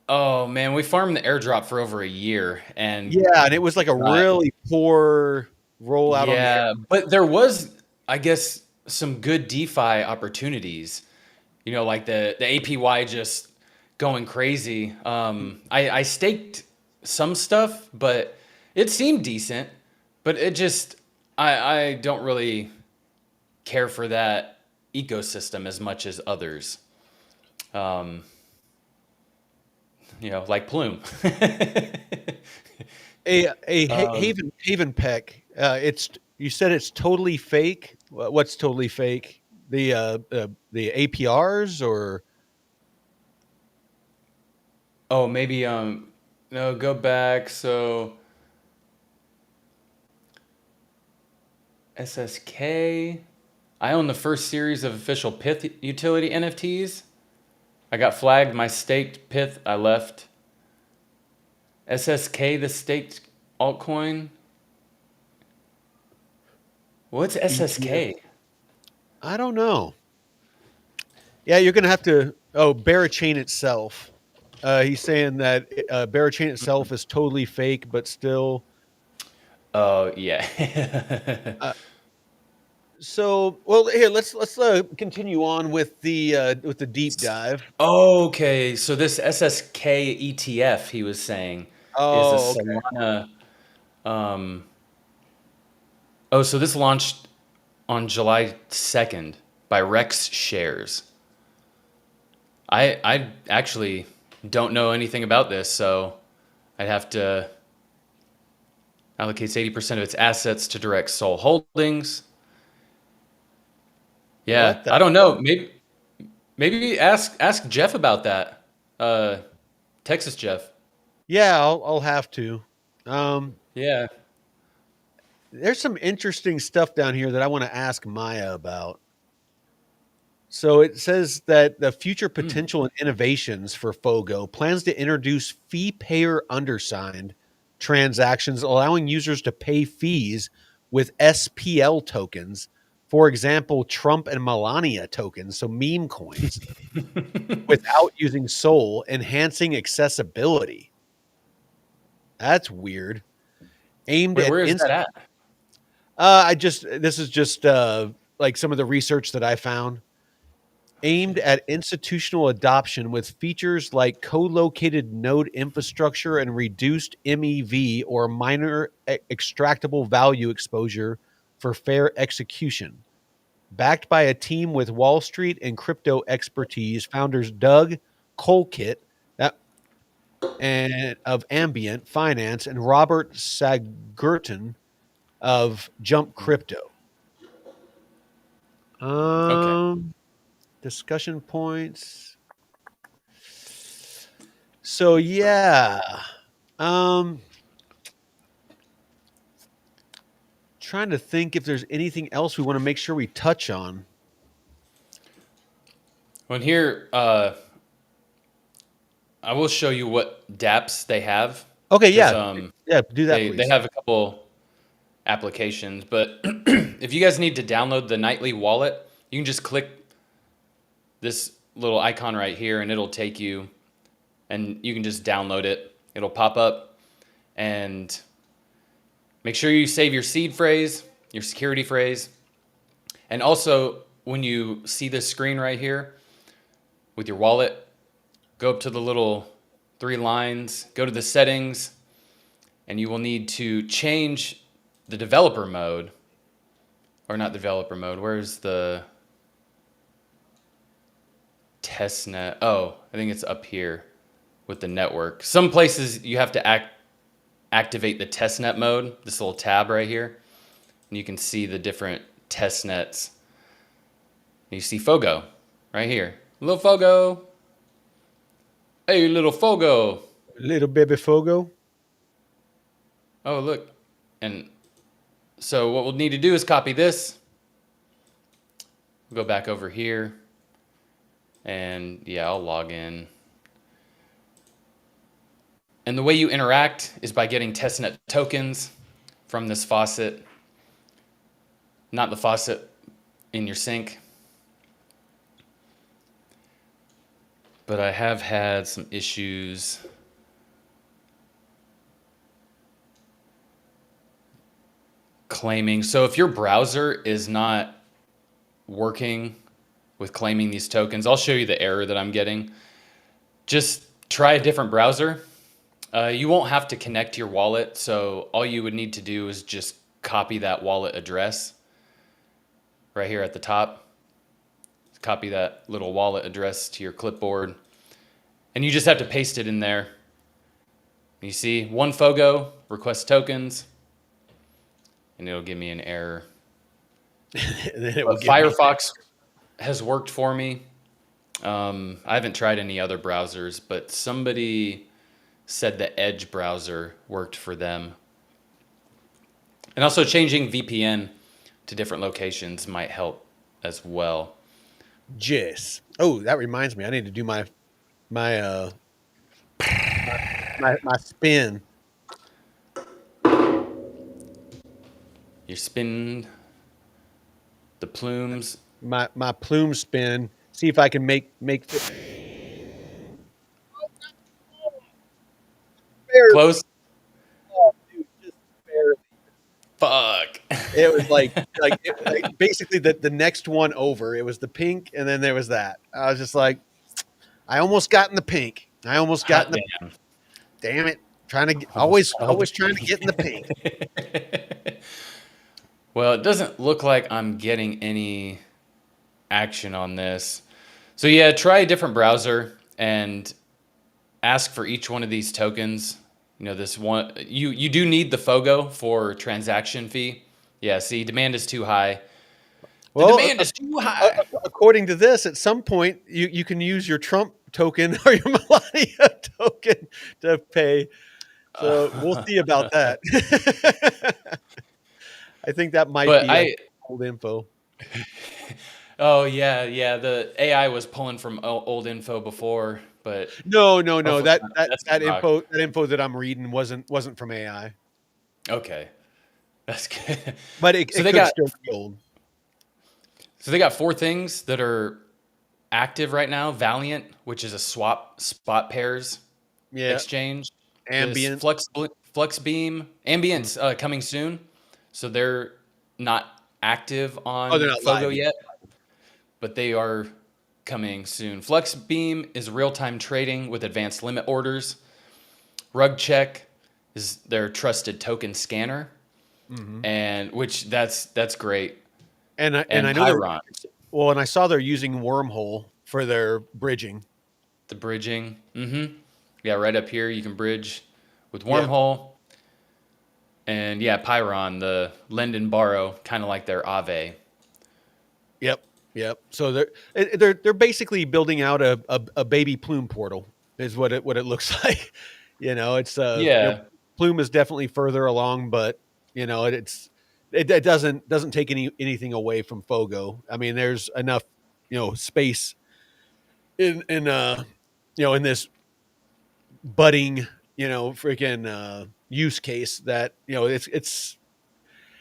oh man, we farmed the airdrop for over a year, and yeah, and it was like a really poor rollout on the yeah, but there was, I guess, some good DeFi opportunities. Like the APY just going crazy. I staked some stuff, but it seemed decent. But it just, I don't really care for that ecosystem as much as others. Like Plume. Haven Peck. You said it's totally fake. What's totally fake? The APRs or? Oh, maybe no, go back. So SSK. I own the first series of official Pith utility NFTs. I got flagged my staked Pith. I left. SSK, the staked altcoin. What's SSK? I don't know. Yeah, you're gonna have to. Oh, Barachain itself. He's saying that Barachain itself is totally fake, but still. Oh yeah. So, well, here let's continue on with the deep dive. Okay, so this SSK ETF he was saying is a Solana. So this launched on July 2nd by Rex Shares. I actually don't know anything about this, so I'd have to allocates 80% of its assets to direct Sol Holdings. Yeah, I don't know. Maybe ask Jeff about that. Texas Jeff. Yeah, I'll have to. Yeah. There's some interesting stuff down here that I want to ask Maya about. So it says that the future potential and innovations for FOGO plans to introduce fee payer undersigned transactions, allowing users to pay fees with SPL tokens. For example, Trump and Melania tokens, so meme coins, without using Sol, enhancing accessibility. That's weird. Where is that at? This is just like some of the research that I found, aimed at institutional adoption with features like co-located node infrastructure and reduced MEV or minor extractable value exposure for fair execution. Backed by a team with Wall Street and crypto expertise, founders Doug Colkit that and of Ambient Finance and Robert Sagurton of Jump Crypto. Okay. Discussion points. So yeah. Trying to think if there's anything else we want to make sure we touch on. Well, here, I will show you what dApps they have. Okay, 'Cause, yeah, do that, they please. have a couple applications, but if you guys need to download the nightly wallet, you can just click this little icon right here and it'll take you, and you can just download it. It'll pop up, and make sure you save your seed phrase, your security phrase. And also, when you see this screen right here with your wallet, go up to the little 3 lines, go to the settings, and you will need to change the developer mode, or not developer mode. Where's the testnet? Oh, I think it's up here with the network. Some places you have to activate the testnet mode, this little tab right here, and you can see the different testnets. You see FOGO right here. Little FOGO. Hey, little FOGO. Little baby Fogo. Oh, look. And so what we'll need to do is copy this. We'll go back over here. And yeah, I'll log in. And the way you interact is by getting testnet tokens from this faucet. Not the faucet in your sink. But I have had some issues claiming. So if your browser is not working with claiming these tokens, I'll show you the error that I'm getting. Just try a different browser. You won't have to connect your wallet. So all you would need to do is just copy that wallet address right here at the top. Copy that little wallet address to your clipboard, and you just have to paste it in there. You see, one FOGO, request tokens, and it'll give me an error. And then But Firefox has worked for me. I haven't tried any other browsers, but somebody said the Edge browser worked for them. And also changing VPN to different locations might help as well. Jess. Oh, that reminds me. I need to do my spin. You spin the plumes. My plume spin. See if I can make Close. Oh, dude, just barely. Fuck. It was like basically the next one over. It was the pink, and then there was that. I was just like, I almost got in the pink. I almost got in the. Damn. Damn it! Trying to get, always trying to get in the pink. Well, it doesn't look like I'm getting any action on this. So yeah, try a different browser and ask for each one of these tokens. You know, this one, you do need the FOGO for transaction fee. Yeah, see, demand is too high. The demand is too high. According to this, at some point you can use your Trump token or your Melania token to pay. So we'll see about that. I think that might be old info. Oh yeah. The AI was pulling from old info before, but no. That info that I'm reading wasn't from AI. Okay, that's good. But it could still be old. So they got 4 things that are active right now. Valiant, which is a spot pairs exchange. Ambient, Flexbeam, Ambient's coming soon, so they're not active Oh, they're on not FOGO live yet. yet, but they are coming soon. FlexBeam is real-time trading with advanced limit orders. RugCheck is their trusted token scanner, Mm-hmm. and which that's great. And And I know they're Pyron, well, and I saw they're using Wormhole for their bridging. the bridging. Yeah, right up here you can bridge with Yep. Wormhole. And yeah, Pyron, the lend and borrow, kind of like their Aave. Yep. Yep. So they're basically building out a baby Plume portal is what it looks like. It's Yeah, Plume is definitely further along, but it doesn't take anything away from Fogo. I mean, there's enough space in this budding freaking use case that it's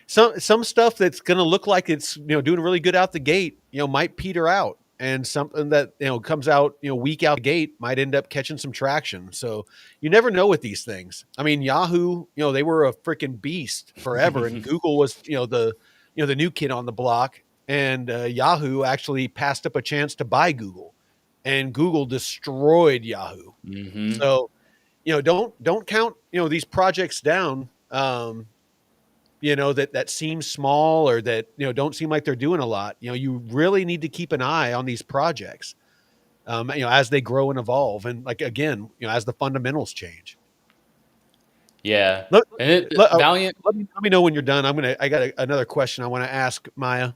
some stuff that's going to look like it's doing really good out the gate might peter out, and something that comes out week out the gate might end up catching some traction. So you never know with these things. I mean, Yahoo, they were a freaking beast forever, and Google was the new kid on the block, and Yahoo actually passed up a chance to buy Google, and Google destroyed Yahoo. So don't count these projects down, that seem small, or that don't seem like they're doing a lot. You really need to keep an eye on these projects, as they grow and evolve, and like again, as the fundamentals change. yeah. let, And let, Valiant. let me know when you're done. I got another question I want to ask Maya.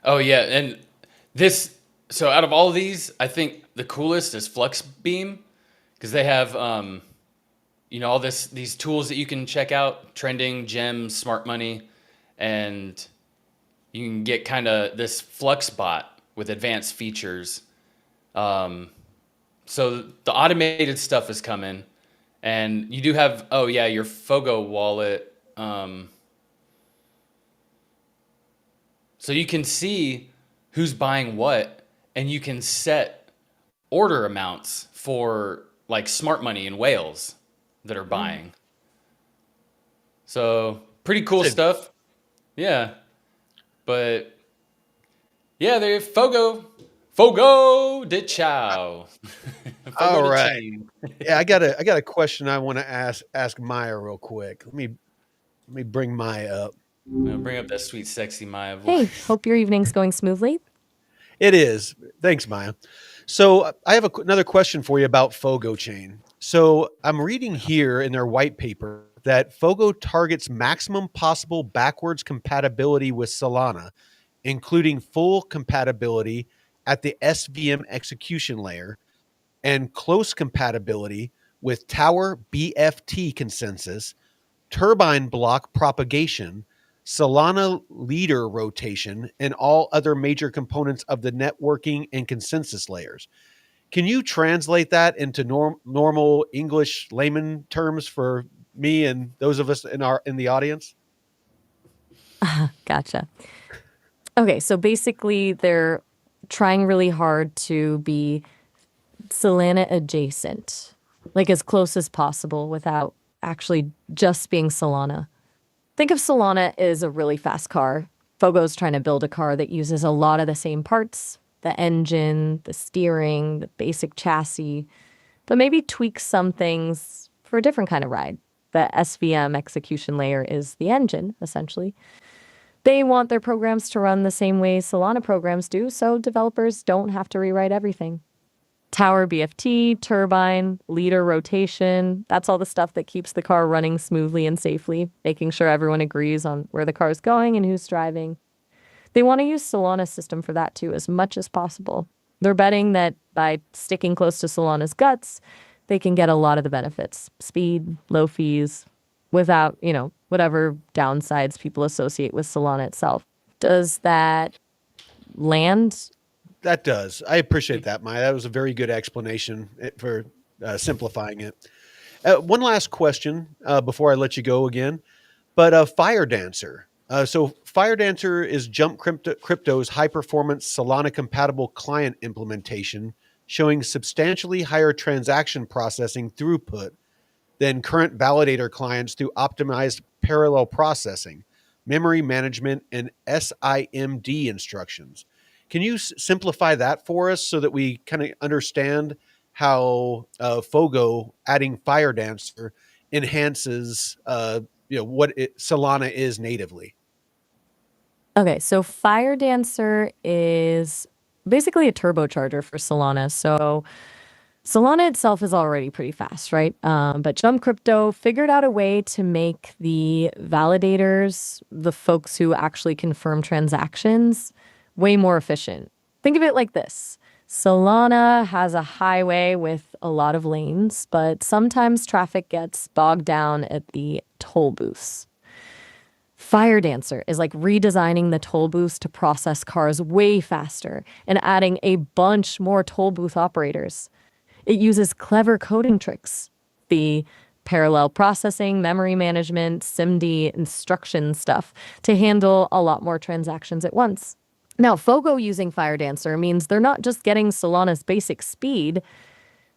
Oh yeah, and this. So out of all of these, I think the coolest is FlexBeam because they have all these tools that you can check out, trending, gems, smart money, and you can get kind of this Flux bot with advanced features. So the automated stuff is coming, and you do have your FOGO wallet. So you can see who's buying what, and you can set order amounts for like smart money and whales that are buying. So pretty cool stuff. Yeah. But yeah, they're Fogo de Chao. All Fogo de right. Chain. Yeah, I got a question I want to ask Maya real quick. Let me bring Maya up. Bring up that sweet, sexy Maya Hey, voice. hope your evening's going smoothly. It is. Thanks, Maya. So I have another question for you about FOGO Chain. So I'm reading here in their white paper that FOGO targets maximum possible backwards compatibility with Solana, including full compatibility at the SVM execution layer and close compatibility with Tower BFT consensus, turbine block propagation, Solana leader rotation, and all other major components of the networking and consensus layers. Can you translate that into normal English layman terms for me and those of us in the audience? Gotcha. Okay, so basically they're trying really hard to be Solana adjacent, like as close as possible without actually just being Solana. Think of Solana as a really fast car. Fogo's trying to build a car that uses a lot of the same parts, the engine, the steering, the basic chassis, but maybe tweaks some things for a different kind of ride. The SVM execution layer is the engine, essentially. They want their programs to run the same way Solana programs do, so developers don't have to rewrite everything. Tower BFT, turbine, leader rotation, that's all the stuff that keeps the car running smoothly and safely, making sure everyone agrees on where the car is going and who's driving. They want to use Solana's system for that too, as much as possible. They're betting that by sticking close to Solana's guts, they can get a lot of the benefits. Speed, low fees, without, whatever downsides people associate with Solana itself. Does that land? That does. I appreciate that, Maya. That was a very good explanation for simplifying it. One last question before I let you go again. But Firedancer. So Firedancer is Jump Crypto's high-performance Solana-compatible client implementation, showing substantially higher transaction processing throughput than current validator clients through optimized parallel processing. memory management, and SIMD instructions. Can you simplify that for us so that we kind of understand how FOGO adding Firedancer enhances what Solana is natively? Okay, so Firedancer is basically a turbocharger for Solana. So Solana itself is already pretty fast, right? But Jump Crypto figured out a way to make the validators, the folks who actually confirm transactions, way more efficient. Think of it like this. Solana has a highway with a lot of lanes, but sometimes traffic gets bogged down at the toll booths. Firedancer is like redesigning the toll booths to process cars way faster and adding a bunch more toll booth operators. It uses clever coding tricks, the parallel processing, memory management, SIMD instruction stuff to handle a lot more transactions at once. Now, FOGO using Firedancer means they're not just getting Solana's basic speed,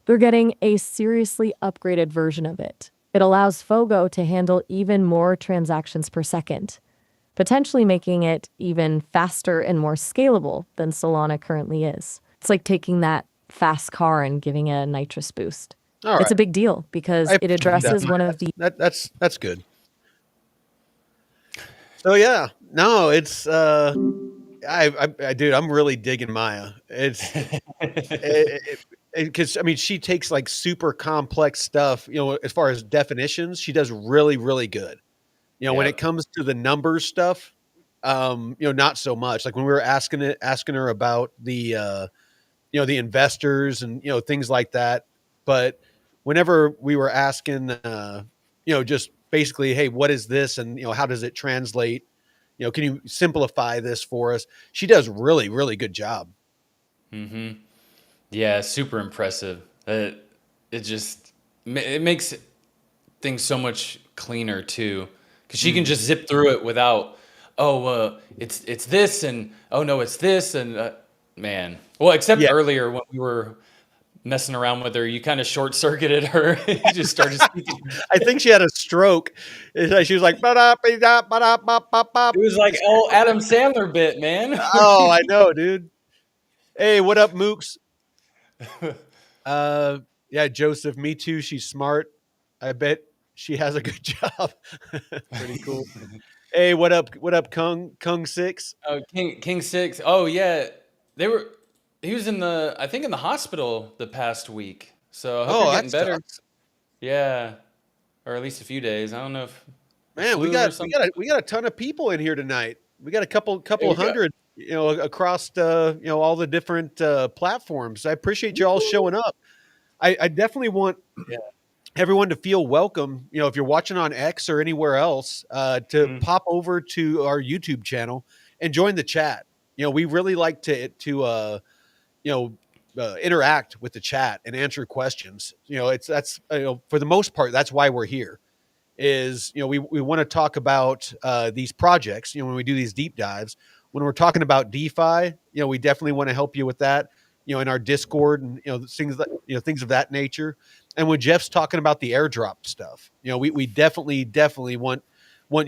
they're getting a seriously upgraded version of it. It allows FOGO to handle even more transactions per second, potentially making it even faster and more scalable than Solana currently is. It's like taking that fast car and giving it a nitrous boost. All right. It's a big deal because I it addresses one of the that's good. So yeah, no, it's dude, I'm really digging Maya. It's because I mean, she takes like super complex stuff. As far as definitions, she does really, really good. When it Yep. comes to the numbers stuff, not so much. Like when we were asking her about the investors and things like that. But whenever we were asking, just basically, hey, what is this, and how does it translate? Can you simplify this for us? She does really, really good job. Mm-hmm. Yeah, super impressive. It just it makes things so much cleaner too, because she can Mm. just zip through it without, oh, it's this, and oh no, it's this, and man. Well, except Yeah, earlier when we were messing around with her, you kind of short circuited her. You just started speaking. I think she had a stroke. She was like, "Ba-da, ba-da, ba-da, bop, bop, bop." It was like, oh, Adam Sandler bit, man. Oh, I know, dude. Hey, what up, Mooks? Uh, yeah, Joseph. Me too. She's smart. I bet she has a good job. Pretty cool. Hey, what up? What up, Kung Six? Oh, King Six. Oh yeah, they were. He was I think in the hospital the past week. So I hope you're Oh, that getting better. sucks, Yeah, or at least a few days. I don't know if the man. We flu or got we something. got a, we got a ton of people in here tonight. We got a There couple we go. hundred, across all the different platforms. I appreciate you all Woo! showing up. I definitely want Yeah. everyone to feel welcome. If you're watching on X or anywhere else, to Mm, pop over to our YouTube channel and join the chat. We really like you know interact with the chat and answer questions. That's for the most part that's why we're here. Is we want to talk about these projects. When we do these deep dives, when we're talking about DeFi, we definitely want to help you with that. In our Discord and things of that nature. And when Jeff's talking about the airdrop stuff, we definitely want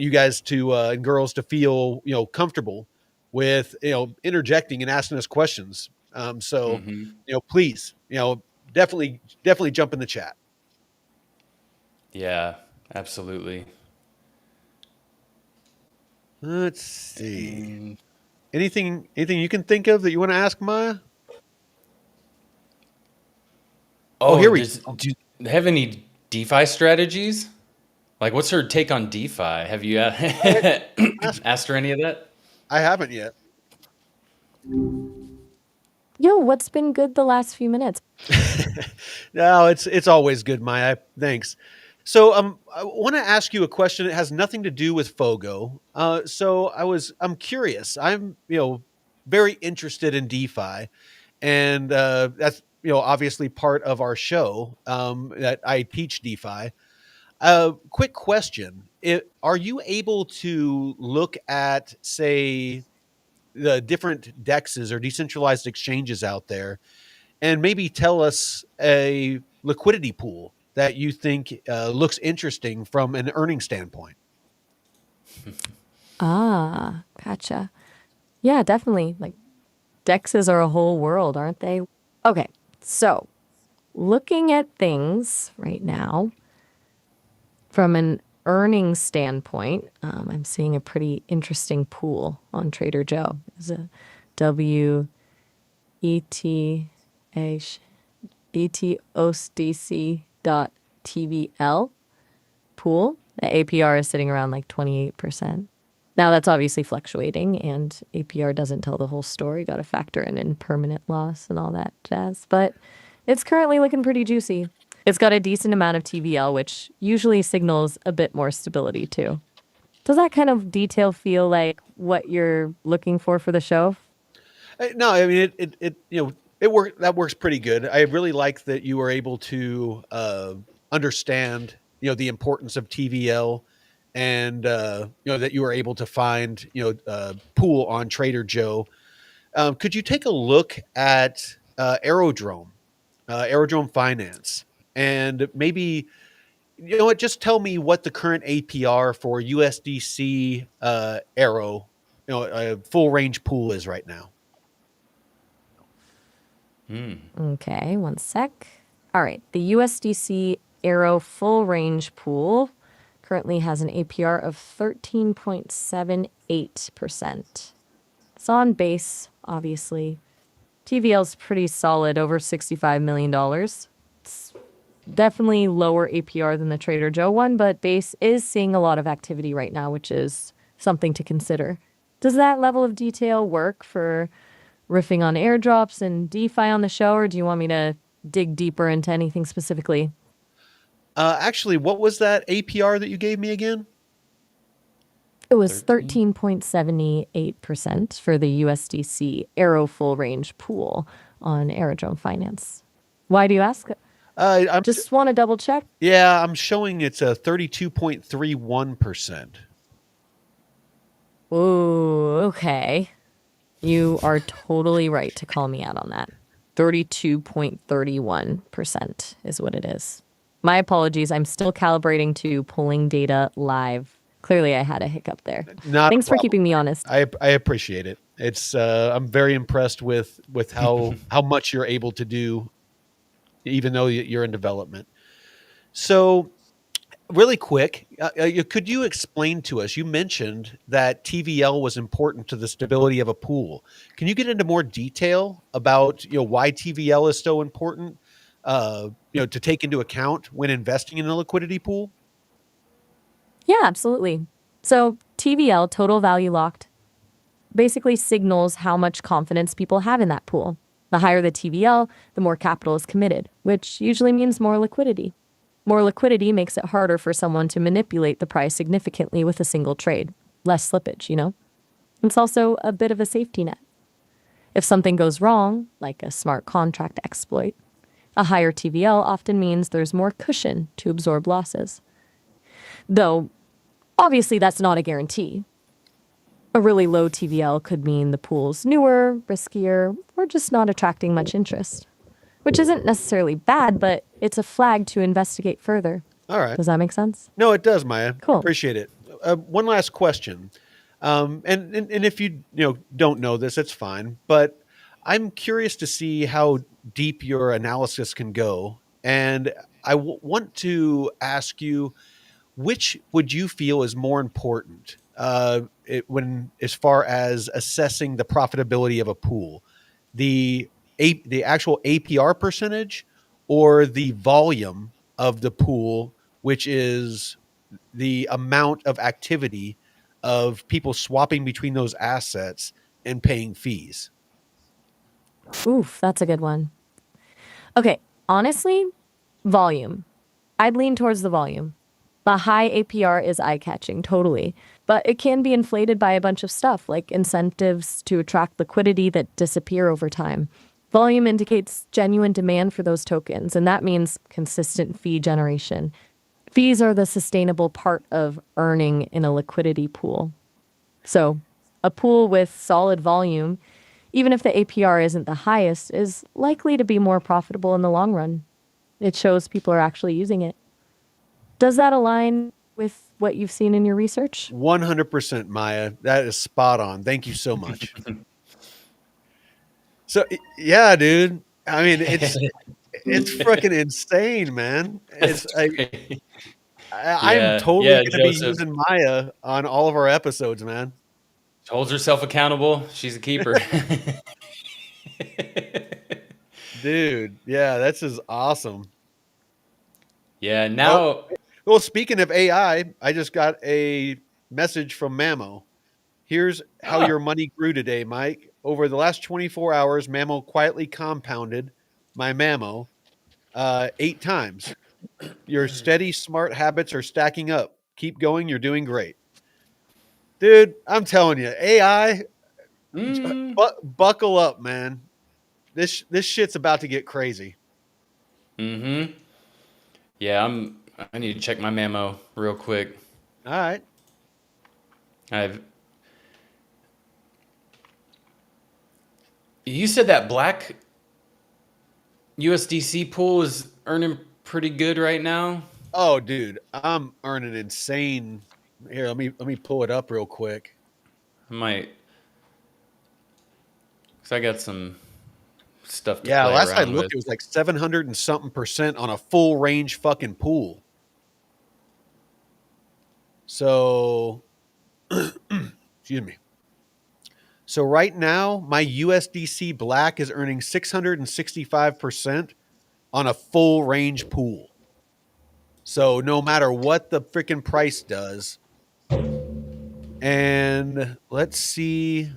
you guys to and girls to feel comfortable with interjecting and asking us questions. So hmm. please definitely jump in the chat. Yeah, absolutely. Let's see. And Anything you can think of that you want to ask Maya? Oh, oh, here we does go. do they have any DeFi strategies? Like, what's her take on DeFi? Have you I, ask, asked her any of that? I haven't yet. Yo, what's been good the last few minutes? No, it's always good, Maya. Thanks. So I want to ask you a question. It has nothing to do with Fogo. So I'm curious. I'm very interested in DeFi, and that's obviously part of our show that I teach DeFi. Quick question: are you able to look at, say, the different dexes or decentralized exchanges out there, and maybe tell us a liquidity pool that you think looks interesting from an earning standpoint? Ah, gotcha. Yeah, definitely. Like dexes are a whole world, aren't they? Okay, so looking at things right now from an earnings standpoint, I'm seeing a pretty interesting pool on Trader Joe. There's a WETOSDC dot TVL pool. The APR is sitting around like 28%. Now that's obviously fluctuating, and APR doesn't tell the whole story. Got to factor in impermanent loss and all that jazz. But it's currently looking pretty juicy. It's got a decent amount of TVL, which usually signals a bit more stability too. Does that kind of detail feel like what you're looking for the show? No, I mean it work that works pretty good. I really like that you were able to understand the importance of TVL, and that you were able to find pool on Trader Joe. Could you take a look at Aerodrome Finance, and maybe what? Just tell me what the current APR for USDC Aero, full range pool is right now. Okay, one sec. All right, the USDC Aero full range pool currently has an APR of 13.78%. It's on base, obviously. TVL's pretty solid, over $65 million. It's definitely lower APR than the Trader Joe one, but base is seeing a lot of activity right now, which is something to consider. Does that level of detail work for riffing on airdrops and DeFi on the show, or do you want me to dig deeper into anything specifically? Actually, what was that APR that you gave me again? It was 13. 13.78% for the USDC Aero full range pool on Aerodrome Finance. Why do you ask? I'm Just want to double check. Yeah, I'm showing it's a 32.31%. Ooh, okay. You are totally right to call me out on that. 32.31% is what it is. My apologies. I'm still calibrating to pulling data live. Clearly, I had a hiccup there. Not a Thanks for problem. keeping me honest. I appreciate it. It's I'm very impressed with how much you're able to do, even though you're in development. So, really quick, could you explain to us? You mentioned that TVL was important to the stability of a pool. Can you get into more detail about why TVL is so important? To take into account when investing in a liquidity pool. Yeah, absolutely. So, TVL, total value locked, basically signals how much confidence people have in that pool. The higher the TVL, the more capital is committed, which usually means more liquidity. More liquidity makes it harder for someone to manipulate the price significantly with a single trade. Less slippage. It's also a bit of a safety net. If something goes wrong, like a smart contract exploit, a higher TVL often means there's more cushion to absorb losses. Though, obviously, that's not a guarantee. A really low TVL could mean the pool's newer, riskier, or just not attracting much interest. Which isn't necessarily bad, but it's a flag to investigate further. All right. Does that make sense? No, it does, Maya. Cool. Appreciate it. One last question, and if you don't know this, it's fine. But I'm curious to see how deep your analysis can go, and I want to ask you, which would you feel is more important when, as far as assessing the profitability of a pool, the actual APR percentage, or the volume of the pool, which is the amount of activity of people swapping between those assets and paying fees? Oof, that's a good one. Okay, honestly, volume. I'd lean towards the volume. The high APR is eye-catching, totally. But it can be inflated by a bunch of stuff, like incentives to attract liquidity that disappear over time. Volume indicates genuine demand for those tokens, and that means consistent fee generation. Fees are the sustainable part of earning in a liquidity pool. So, a pool with solid volume, even if the APR isn't the highest, is likely to be more profitable in the long run. It shows people are actually using it. Does that align with what you've seen in your research? 100%, Maya. That is spot on. Thank you so much. So yeah, dude. I mean, it's freaking insane, man. That's It's great. I'm Yeah, totally yeah. going to be Joseph using Maya on all of our episodes, man. holds herself accountable. She's a keeper. Dude, yeah, this is awesome. Yeah. Oh, Now, well, speaking of AI, I just got a message from Mamo. Here's how ah, your money grew today, Mike. Over the last 24 hours, Mamo quietly compounded my Mamo 8 times. Your steady, smart habits are stacking up. Keep going. You're doing great. Dude, I'm telling you, AI, mm, buckle up, man. This shit's about to get crazy. mm-hmm. Yeah, I need to check my memo real quick. All right. I've. You said that black USDC pool is earning pretty good right now. Oh, dude, I'm earning insane. Here, let me pull it up real quick. I might, cause I got some stuff to Yeah, play last I around looked, with. it was like 700 and something percent on a full range fucking pool. So, excuse me. So right now, my USDC Black is earning 665% on a full range pool. So no matter what the freaking price does, and let's see,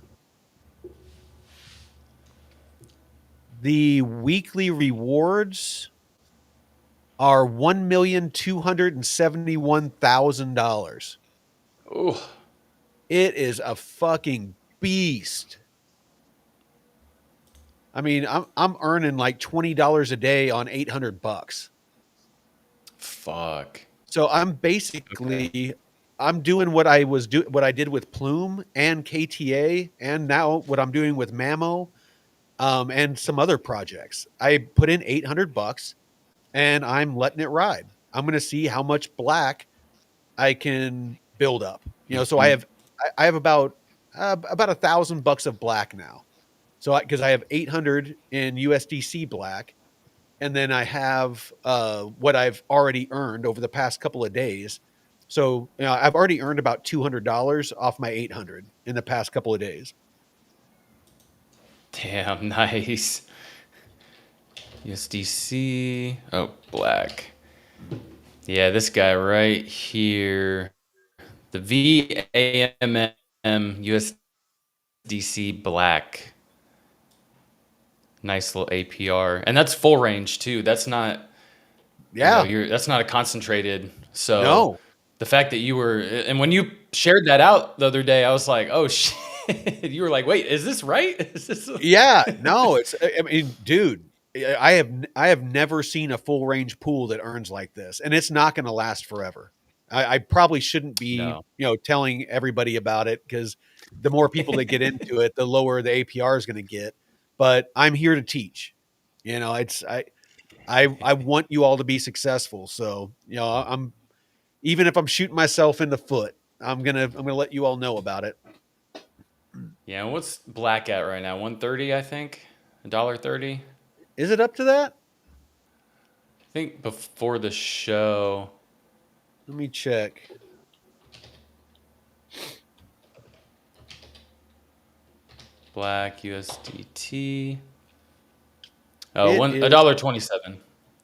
the weekly rewards are $1,271,000. Oh, It is a fucking beast. I mean, I'm earning like $20 a day on $800. fuck. So I'm Okay. basically I'm doing what I did with Plume and KTA, and now what I'm doing with Mamo, and some other projects. I put in $800 and I'm letting it ride. I'm going to see how much black I can build up. So I Mhm. have I have about $1,000 of black now. So because I have 800 in USDC black, and then I have what I've already earned over the past couple of days. So I've already earned about $200 off my 800 in the past couple of days. Damn, nice. USDC. Oh, black. Yeah, this guy right here. The VAMM USDC black. Nice little APR. And that's full range too. That's not, Yeah, that's not a concentrated. So no, the fact that you were, and when you shared that out the other day, I was like, oh shit. You were like, wait, is this right? Is this yeah, no. I mean, dude, I have never seen a full range pool that earns like this, and it's not going to last forever. I probably shouldn't be, no. telling everybody about it because the more people that get into it, the lower the APR is going to get. But I'm here to teach. It's I want you all to be successful. So I'm even if I'm shooting myself in the foot, I'm gonna let you all know about it. Yeah, and what's black at right now? 130, I think. $1.30. Is it up to that? I think before the show, Let me check. black USDT. Oh, It one a is. dollar 27.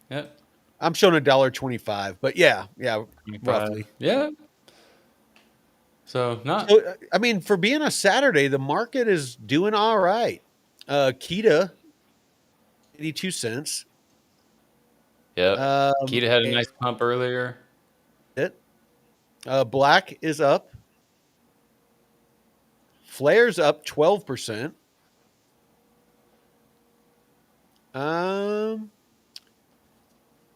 Yep, I'm showing $1.25, but yeah, 25. roughly. Yeah. So not. So I mean, for being a Saturday, the market is doing all right. Kita, 82 cents. Yep. Keita had a And nice pump earlier. it. Black is up. Flare's up 12%. Um.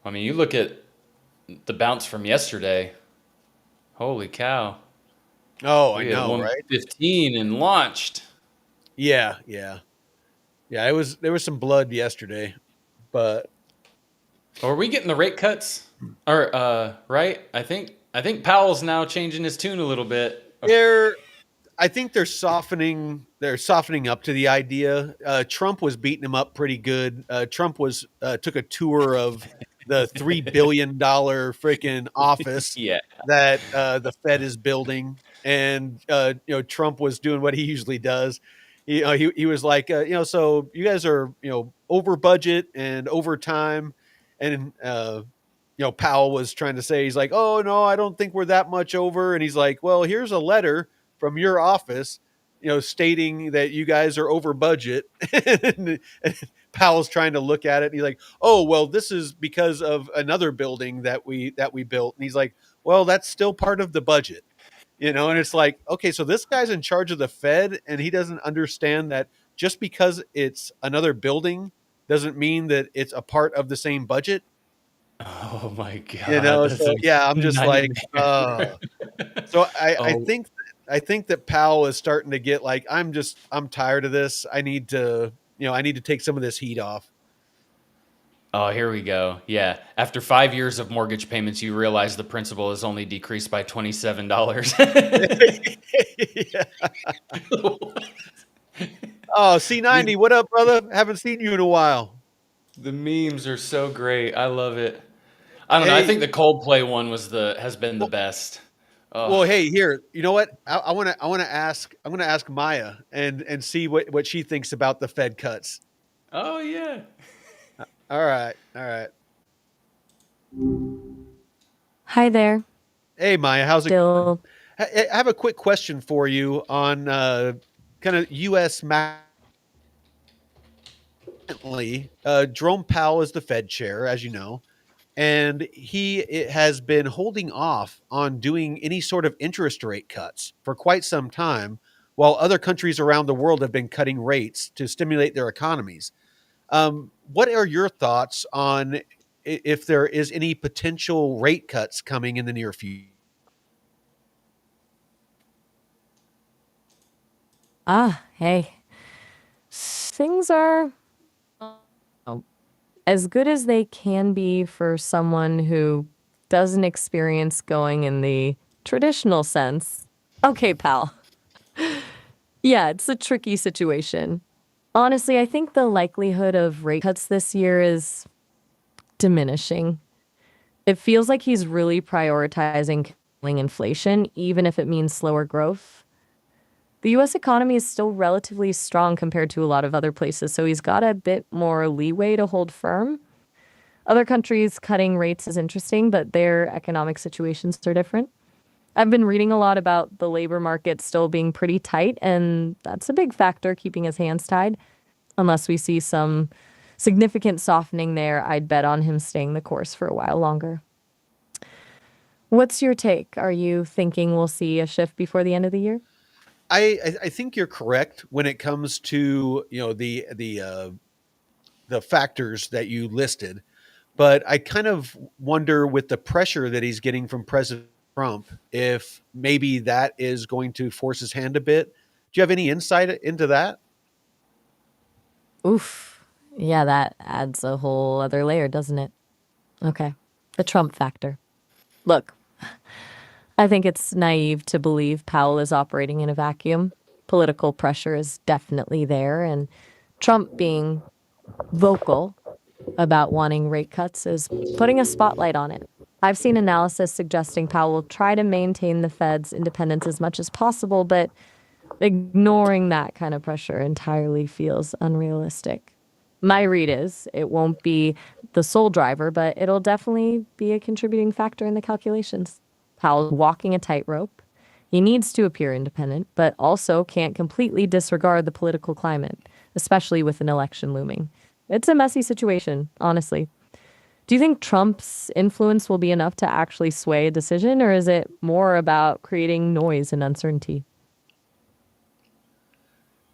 I mean, you look at the bounce from yesterday. Holy cow! Oh, I We hit know, right? 115 and launched. Yeah. There was some blood yesterday, but Are we getting the rate cuts? Or right? I think. I think Powell's now changing his tune a little bit. They're I think they're softening. They're softening up to the idea. Trump was beating him up pretty good. Trump was took a tour of the $3 billion freaking office Yeah. that the Fed is building, and Trump was doing what he usually does. He was like, so you guys are over budget and over time, and Powell was trying to say, he's like, oh no, I don't think we're that much over, and he's like, well, here's a letter from your office, stating that you guys are over budget. and Powell's trying to look at it, and he's like, oh well, this is because of another building that we built, and he's like, well, that's still part of the budget. And it's like, okay, so this guy's in charge of the Fed, and he doesn't understand that just because it's another building doesn't mean that it's a part of the same budget. Oh my God. That's So a yeah, I'm just like, nightmare. so I Oh, think that Powell is starting to get like, I'm tired of this. I need to take some of this heat off. oh, here we go. Yeah. After 5 years of mortgage payments, you realize the principal is only decreased by $27. Yeah. Oh, C90, what up, brother? Haven't seen you in a while. The memes are so great. I love it. I don't know. I Hey, think the Coldplay one has been the well, best. Oh, well, hey, here. You know what? I'm gonna ask Maya and see what she thinks about the Fed cuts. oh yeah. All right, all right. Hi there. Hey, Maya, how's it going? Still, I have a quick question for you on kind of U.S. Jerome Powell is the Fed chair, as you know, and has been holding off on doing any sort of interest rate cuts for quite some time, while other countries around the world have been cutting rates to stimulate their economies. What are your thoughts on if there is any potential rate cuts coming in the near future? hey, things are as good as they can be for someone who doesn't experience going in the traditional sense. Okay, pal. Yeah, it's a tricky situation. Honestly, I think the likelihood of rate cuts this year is diminishing. It feels like he's really prioritizing killing inflation, even if it means slower growth. The US economy is still relatively strong compared to a lot of other places, so he's got a bit more leeway to hold firm. Other countries cutting rates is interesting, but their economic situations are different. I've been reading a lot about the labor market still being pretty tight, and that's a big factor keeping his hands tied. Unless we see some significant softening there, I'd bet on him staying the course for a while longer. What's your take? Are you thinking we'll see a shift before the end of the year? I think you're correct when it comes to the factors that you listed, but I kind of wonder with the pressure that he's getting from President Trump if maybe that is going to force his hand a bit. Do you have any insight into that? Oof. Yeah, that adds a whole other layer, doesn't it? Okay. The Trump factor. Look, I think it's naive to believe Powell is operating in a vacuum. Political pressure is definitely there, and Trump being vocal about wanting rate cuts is putting a spotlight on it. I've seen analysis suggesting Powell will try to maintain the Fed's independence as much as possible, but ignoring that kind of pressure entirely feels unrealistic. My read is it won't be the sole driver, but it'll definitely be a contributing factor in the calculations. Powell's walking a tightrope. He needs to appear independent, but also can't completely disregard the political climate, especially with an election looming. It's a messy situation, honestly. Do you think Trump's influence will be enough to actually sway a decision, or is it more about creating noise and uncertainty?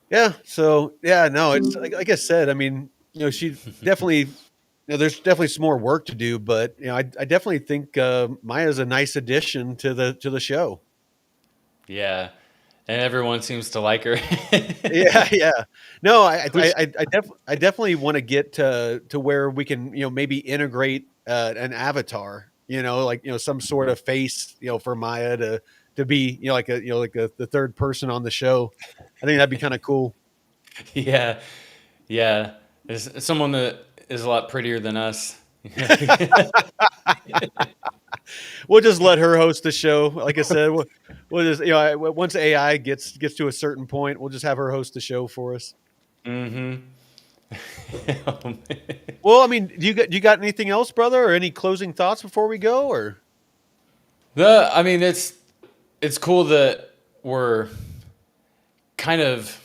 Yeah. So yeah, no, it's like I said. I mean, she definitely. There's definitely some more work to do, but I definitely think Maya's a nice addition to the show. Yeah. And everyone seems to like her. Yeah, yeah. No, Which I definitely want to get to where we can maybe integrate an avatar. some sort of face, for Maya to be, the third person on the show. I think that'd be kind of cool. Yeah, yeah. It's someone that is a lot prettier than us. We'll just let her host the show. Like I said, we'll just, once AI gets to a certain point, we'll just have her host the show for us. Mm-hmm. Oh, man. Well, I mean, do you got anything else, brother, or any closing thoughts before we go, or? I mean, it's cool that we're kind of,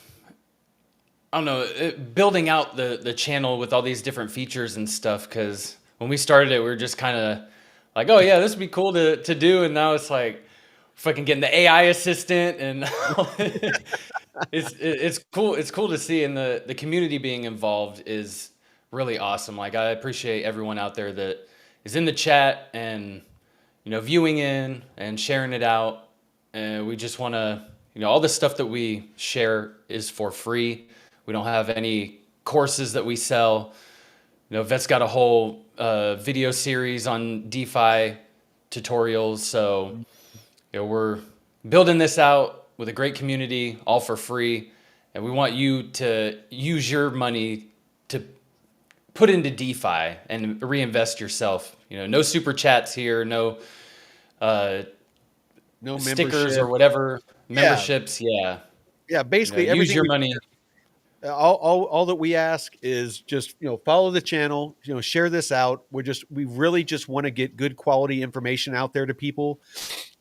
I don't know, building out the channel with all these different features and stuff. Because when we started it, we were just kind of like, oh yeah, this would be cool to do, and now it's like fucking getting the AI assistant, and it's cool. It's cool to see, and the community being involved is really awesome. Like, I appreciate everyone out there that is in the chat and viewing in and sharing it out. And we just want to, all the stuff that we share is for free. We don't have any courses that we sell. Vet's got a whole video series on DeFi tutorials. So, we're building this out with a great community, all for free. And we want you to use your money to put into DeFi and reinvest yourself. No super chats here, no No stickers membership. or whatever, Yeah. memberships. Yeah. Yeah, basically Use everything your we money. all that we ask is just follow the channel, share this out. We really just want to get good quality information out there to people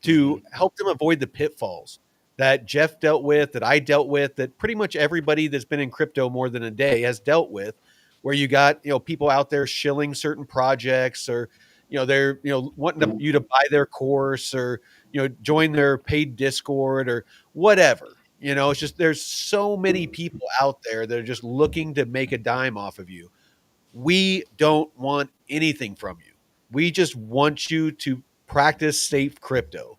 to help them avoid the pitfalls that Jeff dealt with, that I dealt with, that pretty much everybody that's been in crypto more than a day has dealt with, where you got people out there shilling certain projects, or they're wanting you to buy their course, or join their paid Discord or whatever. It's just there's so many people out there that are just looking to make a dime off of you. We don't want anything from you. We just want you to practice safe crypto.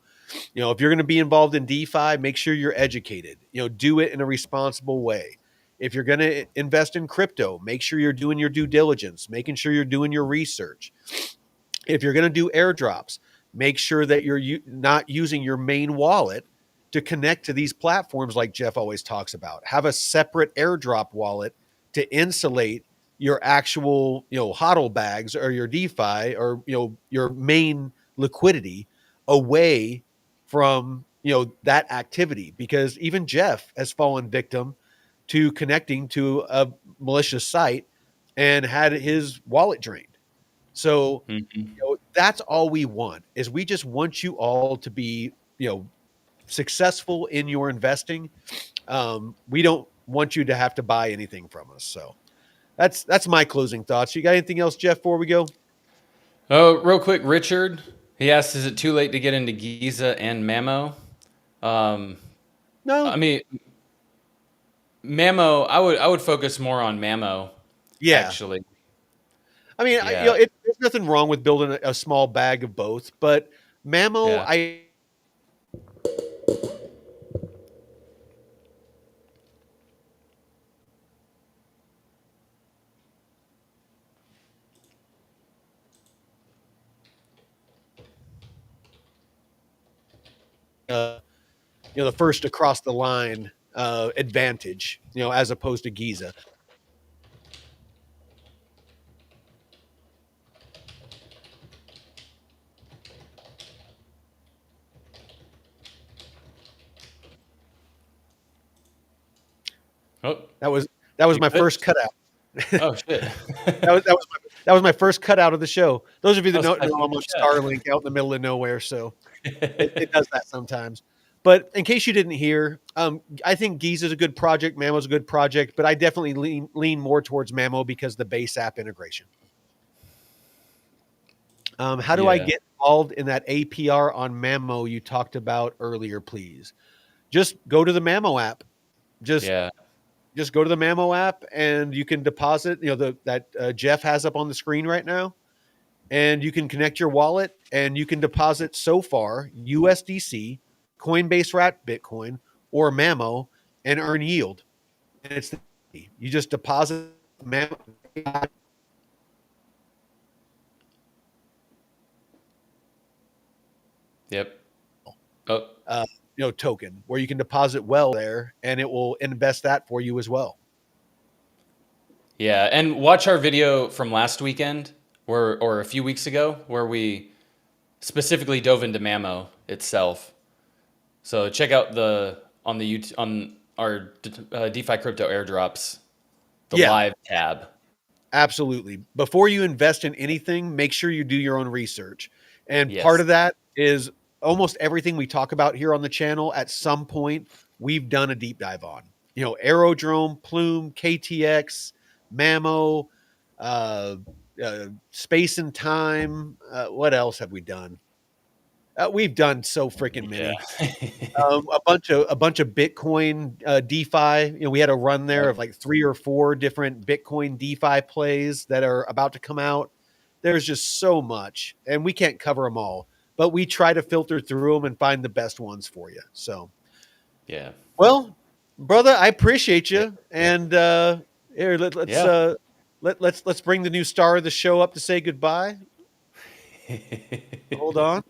If you're going to be involved in DeFi, make sure you're educated. Do it in a responsible way. If you're going to invest in crypto, make sure you're doing your due diligence, making sure you're doing your research. If you're going to do airdrops, make sure that you're not using your main wallet to connect to these platforms like Jeff always talks about. Have a separate airdrop wallet to insulate your actual, HODL bags or your DeFi or, your main liquidity away from, that activity. Because even Jeff has fallen victim to connecting to a malicious site and had his wallet drained. So, that's all we want. Is we just want you all to be, successful in your investing. We don't want you to have to buy anything from us. So that's my closing thoughts. You got anything else, Jeff, before we go? Oh, real quick, Richard. He asked, "Is it too late to get into Giza and Mamo?" No. I mean, Mamo. I would focus more on Mamo. Yeah. Actually. I mean, Yeah. there's nothing wrong with building a small bag of both, but Mamo, Yeah. the first across the line advantage, as opposed to Giza. Oh, That was my good? first cutout. Oh shit. That was my first cutout of the show. Those of you that know, Typing I'm in on chat. Starlink out in the middle of nowhere, so it does that sometimes. But in case you didn't hear, I think Giza is a good project. Mamo's a good project, but I definitely lean more towards Mamo because the base app integration. How do I Yeah. get involved in that APR on Mamo you talked about earlier, please? Just go to the Mamo app. Just Yeah. go to the Mamo app and you can deposit, that Jeff has up on the screen right now. And you can connect your wallet and you can deposit so far USDC, Coinbase Rat Bitcoin, or Mamo and earn yield. And you just deposit Mamo. Yep. Oh, token where you can deposit well there, and it will invest that for you as well. yeah. And watch our video from last weekend or a few weeks ago where we specifically dove into Mamo itself. So check out on our DeFi crypto airdrops, the Yeah, live tab. absolutely. Before you invest in anything, make sure you do your own research. And part Yes. of that is almost everything we talk about here on the channel at some point we've done a deep dive on. Aerodrome, Plume, KTX, Mamo, uh, Space and Time. What else have we done? We've done so freaking many. Yeah. A bunch of Bitcoin DeFi. We had a run there of like 3 or 4 different Bitcoin DeFi plays that are about to come out. There's just so much, and we can't cover them all, but we try to filter through them and find the best ones for you. So, Yeah. well, brother, I appreciate Yeah. you, and here Yeah. let's bring the new star of the show up to say goodbye. Hold on.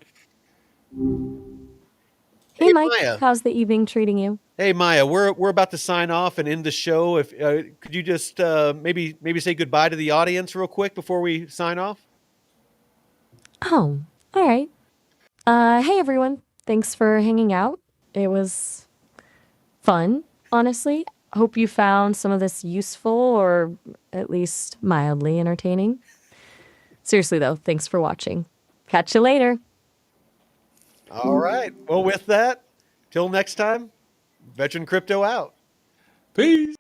Hey, Hey, Mike, Maya. how's the evening treating you? Hey Maya, we're about to sign off and end the show. If could you just maybe say goodbye to the audience real quick before we sign off? Oh, all right. Hey, everyone. Thanks for hanging out. It was fun, honestly. Hope you found some of this useful or at least mildly entertaining. Seriously, though, thanks for watching. Catch you later. All right. Well, with that, till next time, Veteran Crypto out. Peace.